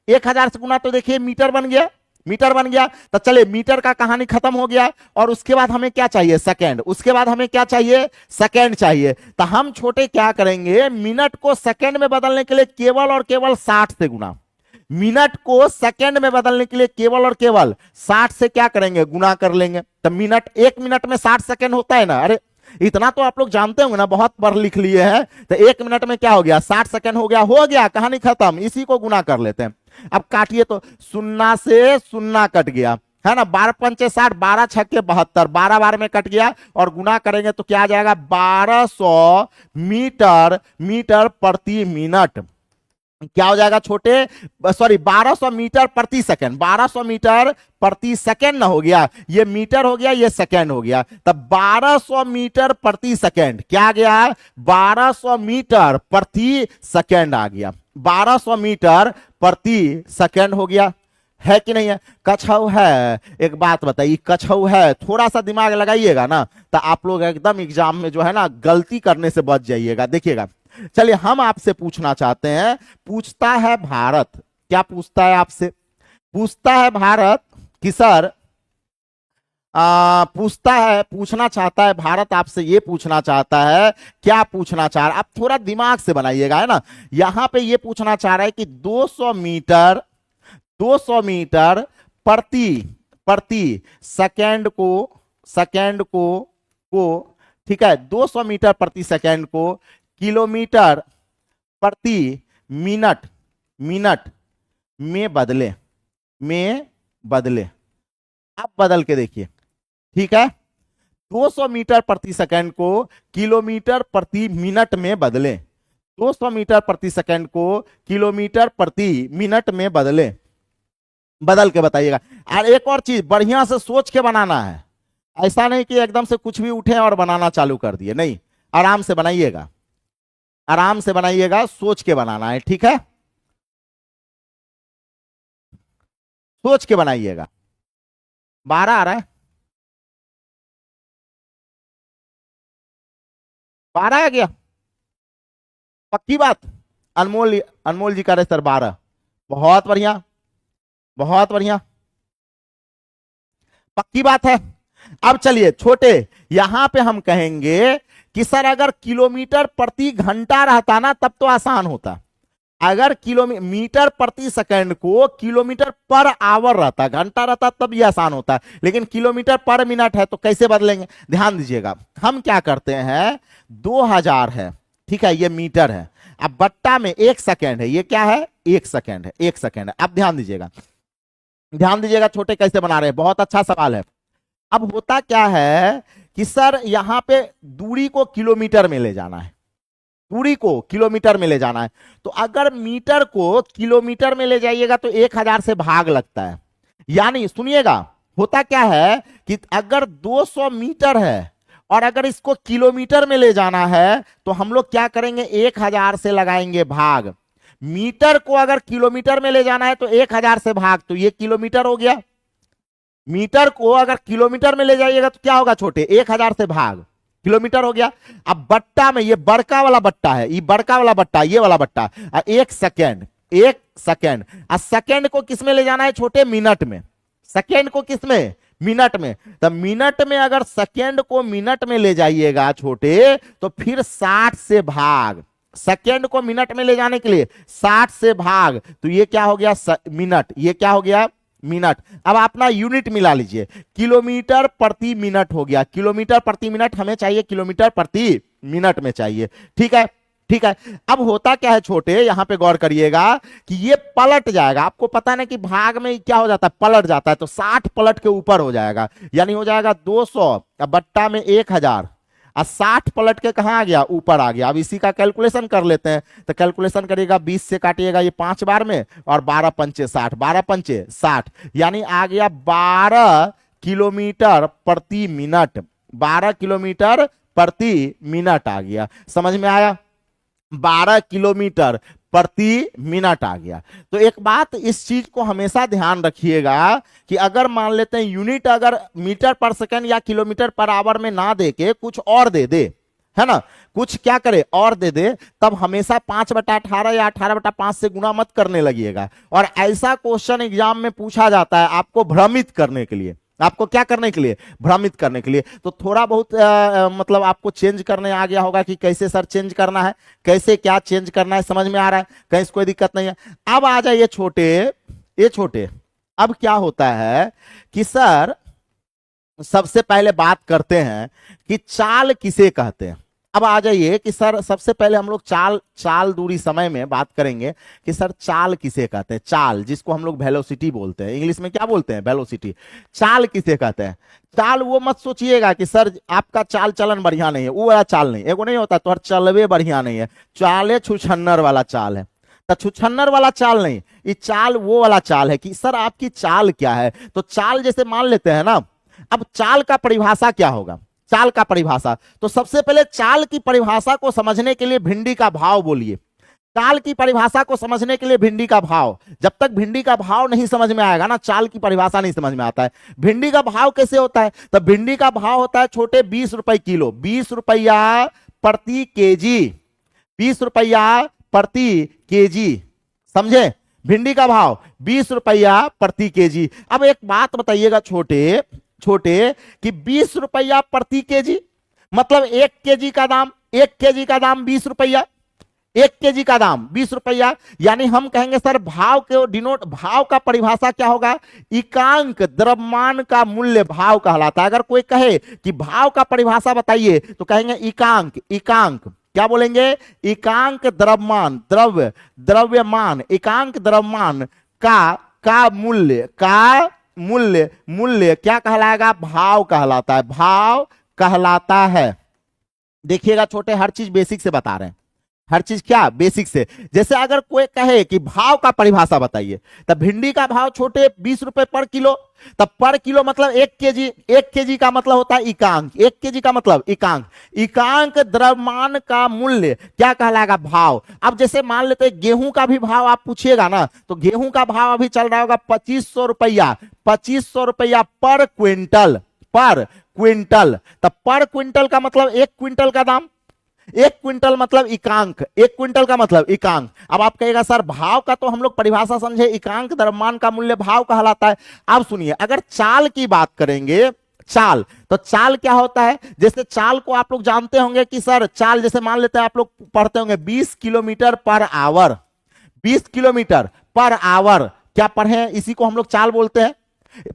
1000 से गुना, तो देखिए मीटर बन गया, मीटर बन गया। तो चलिए मीटर का कहानी खत्म हो गया, और उसके बाद हमें क्या चाहिए, सेकंड। उसके बाद हमें क्या चाहिए, सेकंड चाहिए। तो हम छोटे क्या करेंगे, मिनट को सेकंड में बदलने के लिए केवल और केवल 60 से गुना, मिनट को सेकंड में बदलने के लिए केवल और केवल 60 से क्या करेंगे, गुना कर लेंगे। तो मिनट, 1 मिनट में 60 सेकंड होता है ना। अरे इतना तो आप लोग जानते होंगे ना, बहुत बार लिख लिए हैं। तो 1 मिनट में क्या हो गया, 60 सेकंड हो गया, हो गया, कहानी खत्म। इसी को गुना कर लेते हैं। अब काटिए तो 0 से 0 कट गया, है ना। 12 पंचे 60, 12 छक्के 72, 12 बार में कट गया, और गुना करेंगे तो क्या आ जाएगा, 1200 मीटर, मीटर प्रति मिनट। क्या हो जाएगा छोटे, सॉरी 1200 मीटर प्रति सेकंड, 1200 मीटर प्रति सेकंड ना हो गया, ये मीटर हो गया, ये सेकंड हो गया। तब 1200 मीटर प्रति सेकंड क्या आ गया, 1200 मीटर प्रति सेकंड आ गया, 1200 मीटर प्रति सेकंड हो गया। है कि नहीं है, कछऊ है। एक बात बताइए, कछऊ है, थोड़ा सा दिमाग लगाइएगा ना तो आप लोग एकदम एग्जाम में जो है ना गलती करने से बच जाइएगा। देखिएगा, चलिए हम आपसे पूछना चाहते हैं, पूछता है भारत, क्या पूछता है आपसे, पूछता है भारत कि सर पूछता है, पूछना चाहता है, भारत आपसे ये पूछना चाहता है, क्या पूछना चाह रहा है, आप थोड़ा दिमाग से बनाइएगा, है ना। यहां पे ये पूछना चाह रहा है कि 200 मीटर, 200 मीटर प्रति प्रति सेकंड को, सेकंड को ठीक है, 200 मीटर प्रति सेकंड को किलोमीटर प्रति मिनट, मिनट में बदले, में बदले। अब बदल के देखिए, ठीक है, 200 मीटर प्रति सेकंड को किलोमीटर प्रति मिनट में बदले, 200 मीटर प्रति सेकंड को किलोमीटर प्रति मिनट में बदले, बदल के बताइएगा। और एक और चीज, बढ़िया से सोच के बनाना है, ऐसा नहीं कि एकदम से कुछ भी उठे और बनाना चालू कर दिए, नहीं, आराम से बनाइएगा, आराम से बनाइएगा, सोच के बनाना है, ठीक है, सोच के बनाइएगा। 12 आ रहा है, 12 आ गया, पक्की बात। अनमोल, अनमोल जी कह रहे सर 12, बहुत बढ़िया, बहुत बढ़िया, पक्की बात है। अब चलिए छोटे, यहां पे हम कहेंगे कि सर अगर किलोमीटर प्रति घंटा रहता ना तब तो आसान होता, अगर किलोमीटर प्रति सेकंड को किलोमीटर पर आवर रहता, घंटा रहता तब ये आसान होता, लेकिन किलोमीटर पर मिनट है तो कैसे बदलेंगे। ध्यान दीजिएगा, हम क्या करते हैं, 2000 है, ठीक है, ये मीटर है, अब बट्टा में 1 सेकंड है, ये क्या है, 1 सेकंड है, 1 सेकंड है। अब ध्यान दीजिएगा, ध्यान दीजिएगा छोटे, कैसे बना रहे हैं, बहुत अच्छा सवाल है। अब होता क्या है कि सर यहां पे दूरी को किलोमीटर में ले जाना है, दूरी को किलोमीटर में ले जाना है, तो अगर मीटर को किलोमीटर में ले जाइएगा तो 1000 से भाग लगता है, यानी सुनिएगा, होता क्या है कि अगर 200 मीटर है और अगर इसको किलोमीटर में ले जाना है तो हम लोग क्या करेंगे, 1000 से लगाएंगे भाग, मीटर को अगर किलोमीटर में ले जाना है तो 1000 से भाग, तो ये किलोमीटर हो गया, मीटर को अगर किलोमीटर में ले जाइएगा तो क्या होगा छोटे, 1000 से भाग, किलोमीटर हो गया। अब बट्टा में, ये बड़का वाला बट्टा है, ये बड़का वाला बट्टा, ये वाला बट्टा, 1 सेकेंड, 1 सेकेंड, सेकेंड को किस में ले जाना है छोटे, मिनट में, सेकेंड को किस में, मिनट में, तो मिनट में अगर सेकेंड को मिनट में ले जाइएगा छोटे तो फिर 60 से भाग, सेकेंड को मिनट में ले जाने के लिए 60 से भाग, तो ये क्या हो गया, मिनट, ये क्या हो गया, मिनट। अब अपना यूनिट मिला लीजिए, किलोमीटर प्रति मिनट हो गया, किलोमीटर प्रति मिनट हमें चाहिए, किलोमीटर प्रति मिनट में चाहिए, ठीक है, ठीक है। अब होता क्या है छोटे, यहां पे गौर करिएगा कि ये पलट जाएगा, आपको पता ना कि भाग में क्या हो जाता है, पलट जाता है, तो 60 पलट के ऊपर हो जाएगा, यानी हो जाएगा 200 बट्टा में 1000, और 60 पलट के कहां आ गया, ऊपर आ गया। अब इसी का कैलकुलेशन कर लेते हैं, तो कैलकुलेशन करिएगा, 20 से काटिएगा ये 5 बार में, और 12 पंचे 60, 12 पंचे 60, यानी आ गया 12 किलोमीटर प्रति मिनट, 12 किलोमीटर प्रति मिनट आ गया, समझ में आया, 12 किलोमीटर प्रति मिनट आ गया। तो एक बात इस चीज को हमेशा ध्यान रखिएगा कि अगर मान लेते हैं यूनिट अगर मीटर पर सेकंड या किलोमीटर पर आवर में ना दे के कुछ और दे दे, है ना, कुछ क्या करे और दे दे, तब हमेशा 5/18 या 18/5 से गुना मत करने लगिएगा। और ऐसा क्वेश्चन एग्जाम में पूछा जाता है आपको भ्रमित करने के लिए, आपको क्या करने के लिए, भ्रमित करने के लिए। तो थोड़ा बहुत मतलब आपको चेंज करने आ गया होगा कि कैसे सर चेंज करना है, कैसे क्या चेंज करना है, समझ में आ रहा है, कहीं कोई दिक्कत नहीं है। अब आ जाइए छोटे, ये छोटे, अब क्या होता है कि सर सबसे पहले बात करते हैं कि चाल किसे कहते हैं। अब आ जाइए कि सर सबसे पहले हम लोग चाल दूरी समय में बात करेंगे कि सर चाल किसे कहते हैं, चाल जिसको हम लोग वेलोसिटी बोलते हैं, इंग्लिश में क्या बोलते हैं, वेलोसिटी। चाल किसे कहते हैं, चाल वो मत सोचिएगा कि सर आपका चाल चलन बढ़िया नहीं है, वो वाला चाल नहीं, एगो नहीं होता तो चलवे बढ़िया नहीं है, चाले छुछन्नर वाला चाल है, तो छुछन्नर वाला चाल नहीं, ये चाल वो वाला चाल है कि सर आपकी चाल क्या है। तो चाल जैसे मान लेते हैं ना, अब चाल का परिभाषा क्या होगा, चाल का परिभाषा, तो सबसे पहले चाल की परिभाषा को समझने के लिए भिंडी का भाव बोलिए। चाल की परिभाषा को समझने के लिए भिंडी का भाव, जब तक भिंडी का भाव नहीं समझ में आएगा ना, चाल की परिभाषा नहीं समझ में आता है। भिंडी का भाव कैसे होता है, तो भिंडी का भाव होता है छोटे 20 रुपए किलो, 20 रुपया प्रति केजी, 20 रुपया प्रति केजी, समझे, भिंडी का भाव 20 रुपया प्रति केजी। अब एक बात बताइएगा छोटे, छोटे कि 20 रुपया प्रति केजी, मतलब 1 केजी का दाम, 1 केजी का दाम 20 रुपया, 1 केजी का दाम 20 रुपया। यानी हम कहेंगे सर भाव के डिनोट, भाव का परिभाषा क्या होगा, एकांक द्रव्यमान का मूल्य भाव कहलाता है। अगर कोई कहे कि भाव का परिभाषा बताइए तो कहेंगे एकांक, एकांक क्या बोलेंगे, एकांक द्रव्यमान, द्रव्यमान, एकांक द्रव्यमान का मूल्य, का मूल्य क्या कहलाएगा, भाव कहलाता है, भाव कहलाता है। देखिएगा छोटे, हर चीज बेसिक से बता रहे हैं, हर चीज क्या बेसिक से। जैसे अगर कोई कहे कि भाव का परिभाषा बताइए, तब भिंडी का भाव छोटे 20 रुपए पर किलो, तब पर किलो मतलब 1 केजी, 1 केजी का मतलब होता है एकांक, 1 केजी का मतलब एकांक, एकांक द्रव्यमान का मूल्य क्या कहलाएगा, भाव। अब जैसे मान लेते हैं गेहूं का भी भाव आप पूछिएगा ना, तो गेहूं का भाव अभी चल रहा होगा 2500 रुपया, 2500 रुपया पर क्विंटल, पर क्विंटल। तब पर क्विंटल का मतलब 1 क्विंटल का दाम, 1 क्विंटल मतलब एकांक, 1 क्विंटल का मतलब एकांक। अब आप कहेगा सर भाव का तो हम लोग परिभाषा समझे, एकांक द्रव्यमान का मूल्य भाव कहलाता है। अब सुनिए, अगर चाल की बात करेंगे, चाल, तो चाल क्या होता है, जैसे चाल को आप लोग जानते होंगे कि सर चाल, जैसे मान लेते हैं आप लोग पढ़ते होंगे 20 kilometre per our, 20 kilometre per our क्या पढ़े, इसी को हम लोग चाल बोलते हैं।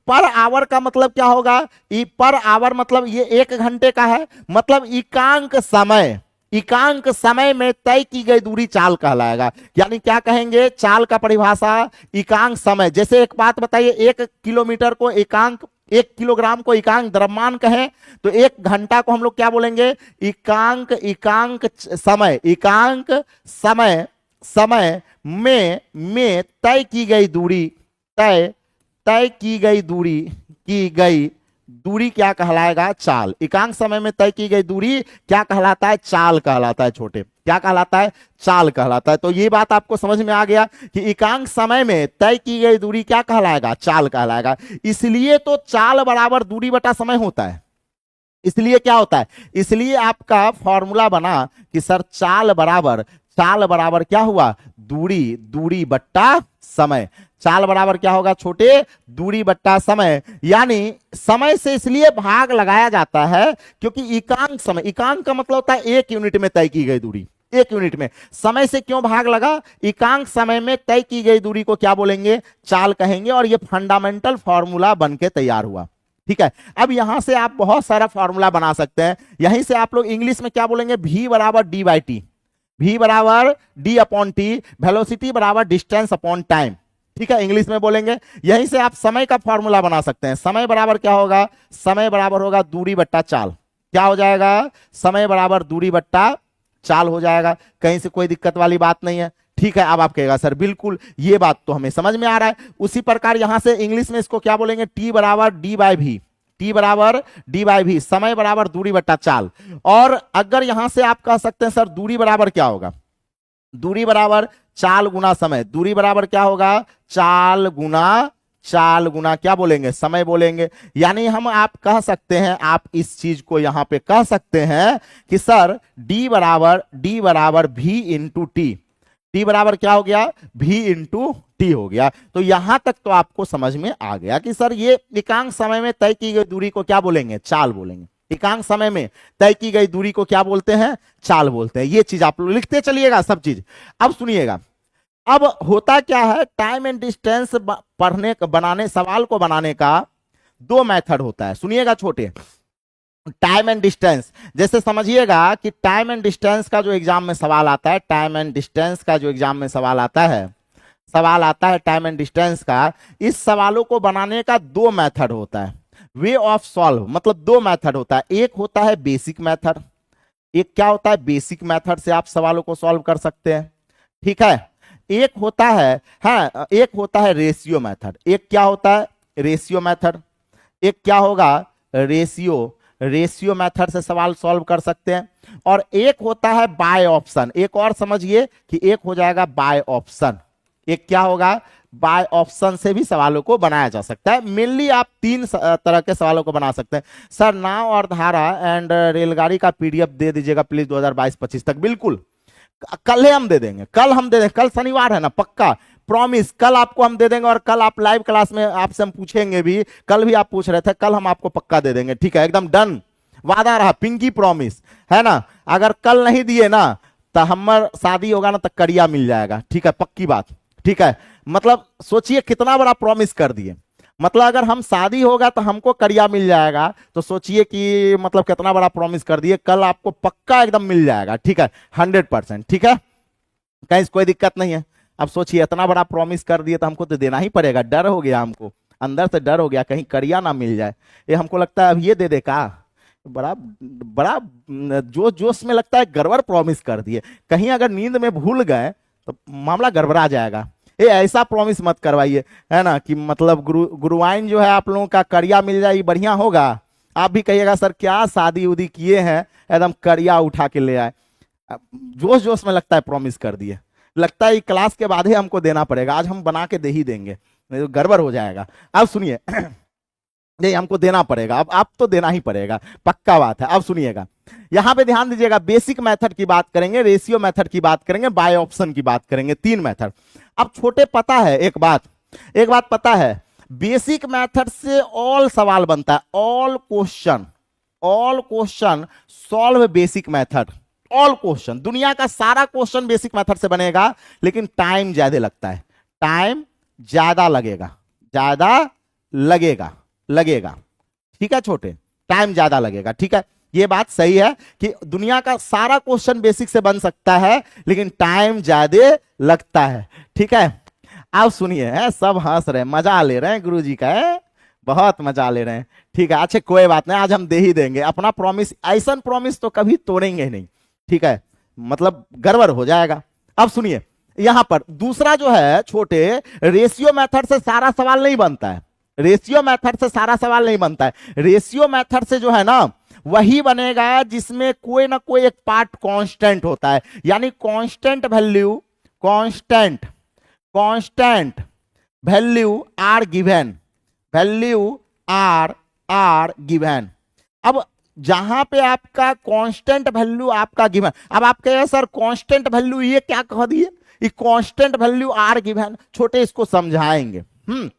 पर आवर का मतलब क्या होगा, पर आवर मतलब ये 1 घंटे का है, मतलब एकांक समय, एकांक समय में तय की गई दूरी चाल कहलाएगा। यानी क्या कहेंगे, चाल का परिभाषा एकांक समय। जैसे एक बात बताइए, 1 किलोमीटर को एकांक, 1 किलोग्राम को एकांक द्रव्यमान कहें, तो 1 घंटा को हम लोग क्या बोलेंगे, एकांक, एकांक समय, एकांक समय, समय में तय की गई दूरी, तय की गई दूरी क्या कहलाएगा, चाल। एकांक समय में तय की गई दूरी क्या कहलाता है, चाल कहलाता है छोटे, क्या कहलाता है, चाल कहलाता है। तो ये बात आपको समझ में आ गया कि एकांक समय में तय की गई दूरी क्या कहलाएगा, चाल कहलाएगा। इसलिए तो चाल बराबर दूरी बटा समय होता है। इसलिए क्या होता है, इसलिए आपका फॉर्मूला बना कि सर चाल बराबर क्या हुआ, दूरी बट्टा समय। चाल बराबर क्या होगा छोटे, दूरी बट्टा समय। यानी समय से इसलिए भाग लगाया जाता है क्योंकि एकांक समय, एकांक का मतलब होता है 1 यूनिट में तय की गई दूरी, 1 यूनिट में। समय से क्यों भाग लगा, एकांक समय में तय की गई दूरी को क्या बोलेंगे, चाल कहेंगे। और ये फंडामेंटल फॉर्मूला बन के तैयार हुआ। ठीक है, अब यहां से आप बहुत सारा फॉर्मूला बना सकते हैं। यहीं से आप लोग इंग्लिश में क्या बोलेंगे, v बराबर डी बाई टी, v बराबर डी अपॉन टी, वेलोसिटी बराबर डिस्टेंस अपॉन टाइम। ठीक है, इंग्लिश में बोलेंगे। यहीं से आप समय का फॉर्मूला बना सकते हैं। समय बराबर क्या होगा, समय बराबर होगा दूरी बट्टा चाल। क्या हो जाएगा, समय बराबर दूरी बट्टा चाल हो जाएगा। कहीं से कोई दिक्कत वाली बात नहीं है। ठीक है, अब आप कहेगा सर बिल्कुल ये बात तो हमें समझ में आ रहा है। उसी प्रकार यहां से इंग्लिश में इसको क्या बोलेंगे, टी बराबर डी बाई भी, टी बराबर डी बाई भी, समय बराबर दूरी बट्टा चाल। और अगर यहां से आप कह सकते हैं सर दूरी बराबर क्या होगा, दूरी बराबर चाल गुना समय। दूरी बराबर क्या होगा, चाल गुना क्या बोलेंगे, समय बोलेंगे। यानी हम आप कह सकते हैं, आप इस चीज को यहां पे कह सकते हैं कि सर d बराबर v इंटू टी, टी बराबर क्या हो गया, v इंटू टी हो गया। तो यहां तक तो आपको समझ में आ गया कि सर ये एकांक समय में तय की गई दूरी को क्या बोलेंगे, चाल बोलेंगे। एकांक समय में तय की गई दूरी को क्या बोलते हैं, चाल बोलते हैं। ये चीज आप लोग लिखते चलिएगा सब चीज। अब सुनिएगा, अब होता क्या है, टाइम एंड डिस्टेंस बनाने, सवाल को बनाने का 2 मेथड होता है। सुनिएगा छोटे, टाइम एंड डिस्टेंस, जैसे समझिएगा कि टाइम एंड डिस्टेंस का जो एग्जाम में सवाल आता है, टाइम एंड डिस्टेंस का जो एग्जाम में सवाल आता है टाइम एंड डिस्टेंस का, इस सवालों को बनाने का 2 मेथड होता है। वे ऑफ सॉल्व मतलब 2 मेथड होता है। एक होता है बेसिक मेथड, एक क्या होता है, बेसिक मेथड से आप सवालों को सॉल्व कर सकते हैं। ठीक है, एक होता है, हाँ, एक होता है रेशियो मेथड। एक क्या होता है, रेशियो मेथड। एक क्या होगा, रेशियो मेथड से सवाल सॉल्व कर सकते हैं। और एक होता है बाय ऑप्शन। एक और समझिए कि एक हो जाएगा बाय ऑप्शन। एक क्या होगा, बाय ऑप्शन से भी सवालों को बनाया जा सकता है। मेनली आप 3 तरह के सवालों को बना सकते हैं। सर नाव और धारा एंड रेलगाड़ी का पीडीएफ दे दीजिएगा प्लीज 2022-25 तक। बिल्कुल, कल हम दे देंगे, कल शनिवार है ना, पक्का प्रॉमिस कल आपको हम दे देंगे, और कल आप लाइव क्लास में आपसे हम पूछेंगे भी, कल भी आप पूछ रहे थे, कल हम आपको पक्का दे देंगे, ठीक है, एकदम डन, वादा रहा, पिंकी प्रॉमिस है ना। अगर कल नहीं दिए ना तो हमार शादी होगा ना तो करिया मिल जाएगा, ठीक है, पक्की बात, ठीक है। मतलब सोचिए कितना बड़ा प्रॉमिस कर दिए, मतलब अगर हम शादी होगा तो हमको करिया मिल जाएगा, तो सोचिए कि मतलब कितना बड़ा प्रॉमिस कर दिए, कल आपको पक्का एकदम मिल जाएगा, ठीक है, 100%, ठीक है, कहीं कोई दिक्कत नहीं है। अब सोचिए इतना बड़ा प्रॉमिस कर दिए तो हमको तो देना ही पड़ेगा, डर हो गया हमको, अंदर से डर हो गया कहीं करिया ना मिल जाए, ये हमको लगता है अब ये दे दे का, बड़ा बड़ा जोश जोश में लगता है गड़बड़ प्रॉमिस कर दिए, कहीं अगर नींद में भूल गए तो मामला गड़बड़ा जाएगा। ये ऐसा प्रॉमिस मत करवाइए, है ना, कि मतलब गुरुवाइन जो है आप लोगों का करिया मिल जाए, बढ़िया होगा, आप भी कहिएगा सर क्या शादी उदी किए हैं एकदम करिया उठा के ले आए, जोश जोश में लगता है प्रॉमिस कर दिए, लगता है क्लास के बाद ही हमको देना पड़ेगा, आज हम बना के दे ही देंगे, नहीं तो गड़बड़ हो जाएगा। अब सुनिए ये हमको देना पड़ेगा, अब आप तो देना ही पड़ेगा, पक्का बात है। अब सुनिएगा, यहां पे ध्यान दीजिएगा, बेसिक मेथड की बात करेंगे, रेशियो मेथड की बात करेंगे, बाय ऑप्शन की बात करेंगे, 3 मेथड। अब छोटे पता है एक बात पता है, बेसिक मेथड से ऑल सवाल बनता है, all question solve basic method, all question, दुनिया का सारा क्वेश्चन बेसिक मेथड से बनेगा, लेकिन टाइम ज्यादा लगता है, टाइम ज्यादा लगेगा, ठीक है छोटे, टाइम ज्यादा लगेगा, ठीक है, ये बात सही है कि दुनिया का सारा क्वेश्चन बेसिक से बन सकता है, लेकिन टाइम ज्यादा लगता है, ठीक है। अब सुनिए, है सब हंस रहे हैं, मजा ले रहे हैं गुरुजी का, है बहुत मजा ले रहे हैं, ठीक है, अच्छा कोई बात नहीं, आज हम दे ही देंगे अपना प्रॉमिस, ऐसा प्रॉमिस तो कभी तोड़ेंगे नहीं, ठीक है, मतलब गड़बड़ हो जाएगा। अब सुनिए, यहां पर दूसरा जो है छोटे, रेशियो मेथड से सारा सवाल नहीं बनता है, रेशियो मेथड से सारा सवाल नहीं बनता है, रेशियो मेथड से जो है ना वही बनेगा जिसमें कोई ना कोई एक पार्ट कांस्टेंट होता है, यानी कांस्टेंट वैल्यू आर गिवन, अब जहां पे आपका कांस्टेंट वैल्यू आपका गिवन, अब आप कहें सर कांस्टेंट वैल्यू ये क्या कह दिए, ये कांस्टेंट वैल्यू आर गिवन, छोटे इसको समझाएंगे, तो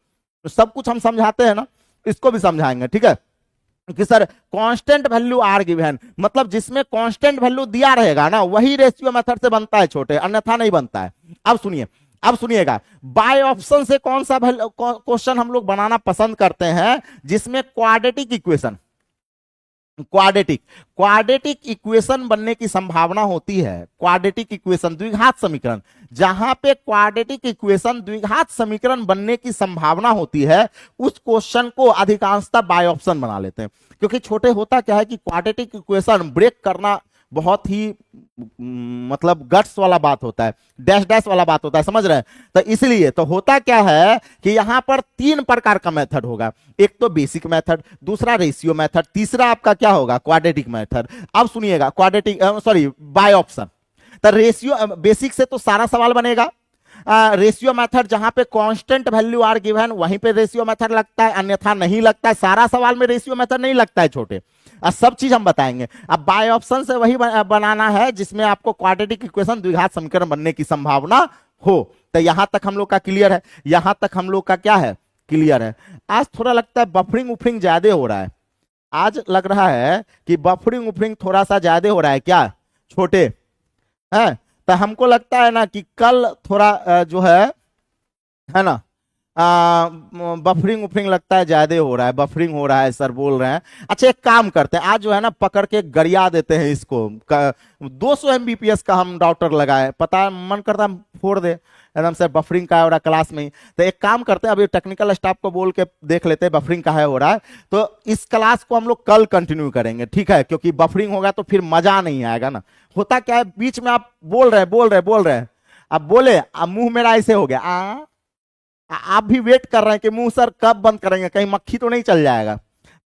सब कुछ हम समझाते हैं ना, इसको भी समझाएंगे, ठीक है, कि sir constant value are given मतलब जिसमें कांस्टेंट वैल्यू दिया रहेगा ना वही रेशियो मेथड से बनता है छोटे, अन्यथा नहीं बनता है। अब सुनिएगा, बाय ऑप्शन से कौन सा क्वेश्चन हम लोग बनाना पसंद करते हैं, जिसमें क्वाड्रेटिक इक्वेशन बनने की संभावना होती है, क्वाड्रेटिक इक्वेशन द्विघात समीकरण, जहां पे क्वाड्रेटिक इक्वेशन द्विघात समीकरण बनने की संभावना होती है उस क्वेश्चन को अधिकांशतः बाय ऑप्शन बना लेते हैं, क्योंकि छोटे होता क्या है कि क्वाड्रेटिक इक्वेशन ब्रेक करना बहुत ही मतलब गट्स वाला बात होता है, डैश वाला बात होता है, समझ रहे हैं, तो इसलिए तो होता क्या है कि यहां पर 3 प्रकार का मेथड होगा, एक तो बेसिक मेथड, दूसरा रेशियो मेथड, तीसरा आपका क्या होगा क्वाड्रेटिक मेथड। अब सुनिएगा, बाय ऑप्शन, तो रेशियो बेसिक से तो सारा सवाल बनेगा, रेशियो मेथड जहां पे कांस्टेंट वैल्यू आर गिवन वहीं पे रेशियो मेथड लगता है, अन्यथा नहीं लगता है, सारा सवाल में रेशियो मेथड नहीं लगता है छोटे, सब चीज हम बताएंगे। अब बाय ऑप्शन से वही बनाना है जिसमें आपको क्वाड्रेटिक इक्वेशन द्विघात समीकरण बनने की संभावना हो, तो यहां तक हम लोग का क्लियर है, यहां तक हम लोग का क्या है क्लियर है। आज थोड़ा लगता है बफरिंग उफरिंग ज्यादा हो रहा है, आज लग रहा है कि बफरिंग उफरिंग थोड़ा सा ज्यादा हो रहा है क्या छोटे, है, तो हमको लगता है ना कि कल थोड़ा जो है ना बफरिंग उफरिंग लगता है ज्यादा हो रहा है, बफरिंग हो रहा है सर बोल रहे हैं। अच्छा एक काम करते हैं, आज जो है ना पकड़ के गरिया देते हैं इसको, 200 MBPS का हम राउटर लगाए, पता है मन करता है फोड़ दे एकदम से, बफरिंग का हो रहा है क्लास में ही, तो एक काम करते हैं अभी टेक्निकल स्टाफ को बोल के देख लेते हैं बफरिंग का है हो रहा है, तो इस क्लास को हम लोग कल कंटिन्यू करेंगे, ठीक है, क्योंकि बफरिंग होगा तो फिर मजा नहीं आएगा ना। होता क्या है बीच में आप बोल रहे हैं, अब बोले अब मुंह मेरा ऐसे हो गया, आप भी वेट कर रहे हैं कि मुंह सर कब बंद करेंगे, कहीं मक्खी तो नहीं चल जाएगा,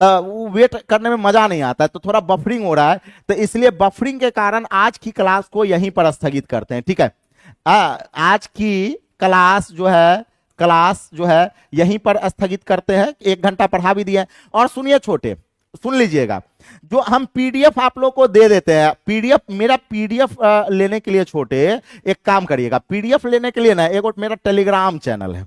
वो वेट करने में मजा नहीं आता है, तो थोड़ा बफरिंग हो रहा है, तो इसलिए बफरिंग के कारण आज की क्लास को यहीं पर स्थगित करते हैं, ठीक है, आज की क्लास जो है यहीं पर स्थगित करते हैं, 1 घंटा पढ़ा भी दिया। और सुनिए छोटे, सुन लीजिएगा, जो हम पीडीएफ आप लोग को दे देते हैं, पीडीएफ, मेरा पीडीएफ लेने के लिए छोटे एक काम करिएगा, पीडीएफ लेने के लिए ना एक मेरा टेलीग्राम चैनल है,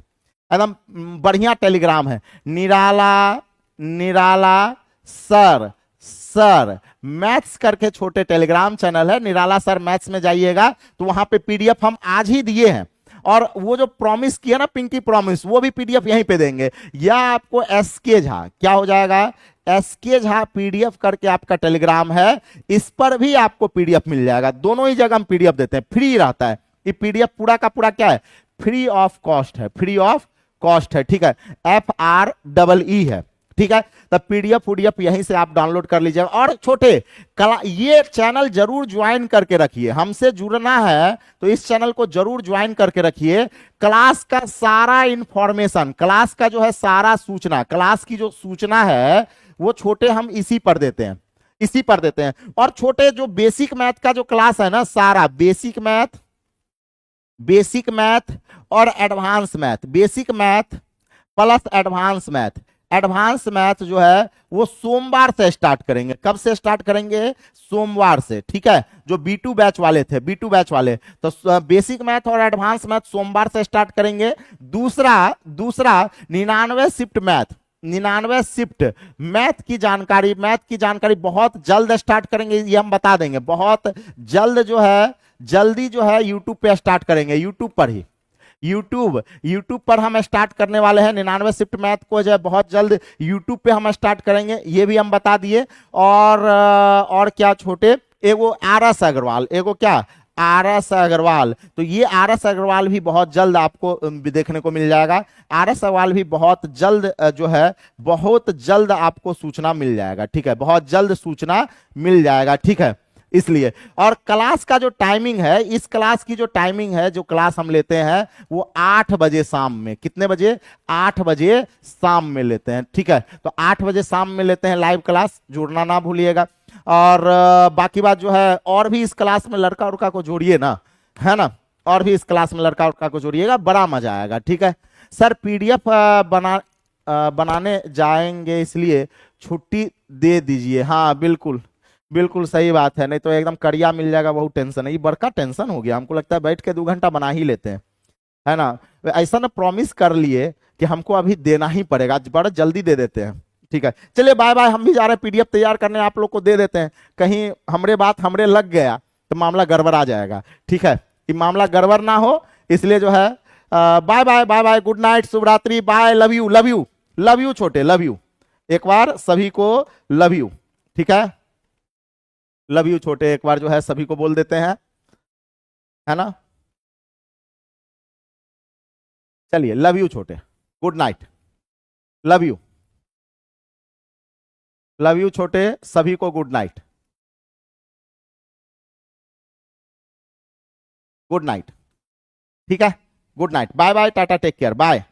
एकदम बढ़िया टेलीग्राम है, निराला निराला सर सर मैथ्स करके छोटे टेलीग्राम चैनल है, निराला सर मैथ्स में जाइएगा तो वहां पे पीडीएफ हम आज ही दिए हैं, और वो जो प्रॉमिस किया ना पिंकी प्रॉमिस, वो भी पीडीएफ यहीं पे देंगे। या आपको एसके झा, क्या हो जाएगा, एसके झा पीडीएफ करके आपका टेलीग्राम है, इस पर भी आपको पीडीएफ मिल जाएगा। दोनों ही जगह हम पीडीएफ देते हैं, फ्री रहता है ये पीडीएफ, पूरा का पूरा क्या है, फ्री ऑफ कॉस्ट है, फ्री ऑफ कॉस्ट है, ठीक है, FREE है, ठीक है। तब पीडीएफ पीडीएफ यहीं से आप डाउनलोड कर लीजिएगा। और छोटे कला, ये चैनल जरूर ज्वाइन करके रखिए, हमसे जुड़ना है तो इस चैनल को जरूर ज्वाइन करके रखिए। क्लास का सारा इंफॉर्मेशन, क्लास का जो है सारा सूचना, क्लास की जो सूचना है वो छोटे हम इसी पर देते हैं, इसी पर देते हैं। और छोटे जो बेसिक मैथ का जो क्लास है ना, सारा बेसिक मैथ, बेसिक मैथ और advance math, basic math plus advance math, advance math जो है वो सोमवार से स्टार्ट करेंगे। कब से स्टार्ट करेंगे, सोमवार से, ठीक है। जो B2 बैच वाले थे, B2 बैच वाले, तो बेसिक मैथ और एडवांस मैथ सोमवार से स्टार्ट करेंगे। दूसरा 99 शिफ्ट मैथ, 99 शिफ्ट मैथ की जानकारी, मैथ की जानकारी बहुत जल्द स्टार्ट करेंगे, ये हम बता देंगे, बहुत जल्द जो है, जल्दी जो है यूट्यूब पे स्टार्ट करेंगे, यूट्यूब पर ही, यूट्यूब पर हम स्टार्ट करने वाले हैं 99 शिफ्ट मैथ को, जो है बहुत जल्द यूट्यूब पे हम स्टार्ट करेंगे, ये भी हम बता दिए। और क्या छोटे, एगो आरएस अग्रवाल, एगो क्या आरएस अग्रवाल, तो ये आरएस अग्रवाल भी बहुत जल्द आपको देखने को मिल जाएगा। आरएस अग्रवाल भी बहुत जल्द जो है, बहुत जल्द आपको सूचना मिल जाएगा, ठीक है, बहुत जल्द सूचना मिल जाएगा, ठीक है। इसलिए, और क्लास का जो टाइमिंग है, इस क्लास की जो टाइमिंग है, जो क्लास हम लेते हैं वो 8 बजे शाम में, कितने बजे, 8 बजे शाम में लेते हैं, ठीक है। तो 8 बजे शाम में लेते हैं लाइव क्लास, जुड़ना ना भूलिएगा। और बाकी बात जो है, और भी इस क्लास में लड़का उड़का को जोड़िए ना, है ना, और भी इस क्लास में लड़का उड़का को जोड़िएगा, बड़ा मजा आएगा, ठीक है। सर पीडीएफ बनाने जाएंगे इसलिए छुट्टी दे दीजिए, हाँ बिल्कुल बिल्कुल सही बात है, नहीं तो एकदम करिया मिल जाएगा, बहुत टेंशन है, ये बड़का टेंशन हो गया, हमको लगता है बैठ के 2 घंटा बना ही लेते हैं, है ना। ऐसा ना प्रॉमिस कर लिए कि हमको अभी देना ही पड़ेगा, बड़ा जल्दी दे देते हैं, ठीक है। चलिए बाय बाय, हम भी जा रहे हैं पीडीएफ तैयार करने, आप लोग को दे देते हैं, कहीं हमरे बात हमरे लग गया तो मामला गड़बड़ आ जाएगा, ठीक है, ये मामला गड़बड़ ना हो, इसलिए जो है bye bye bye bye, good night, शुभ रात्रि, bye, love you love you love you छोटे, लव यू, एक बार सभी को लव यू, ठीक है, लव यू छोटे, एक बार जो है सभी को बोल देते हैं, है ना। चलिए लव यू छोटे, good night, love you, love you छोटे, सभी को गुड नाइट, गुड नाइट, ठीक है, गुड नाइट, बाय बाय, टाटा, टेक केयर, बाय।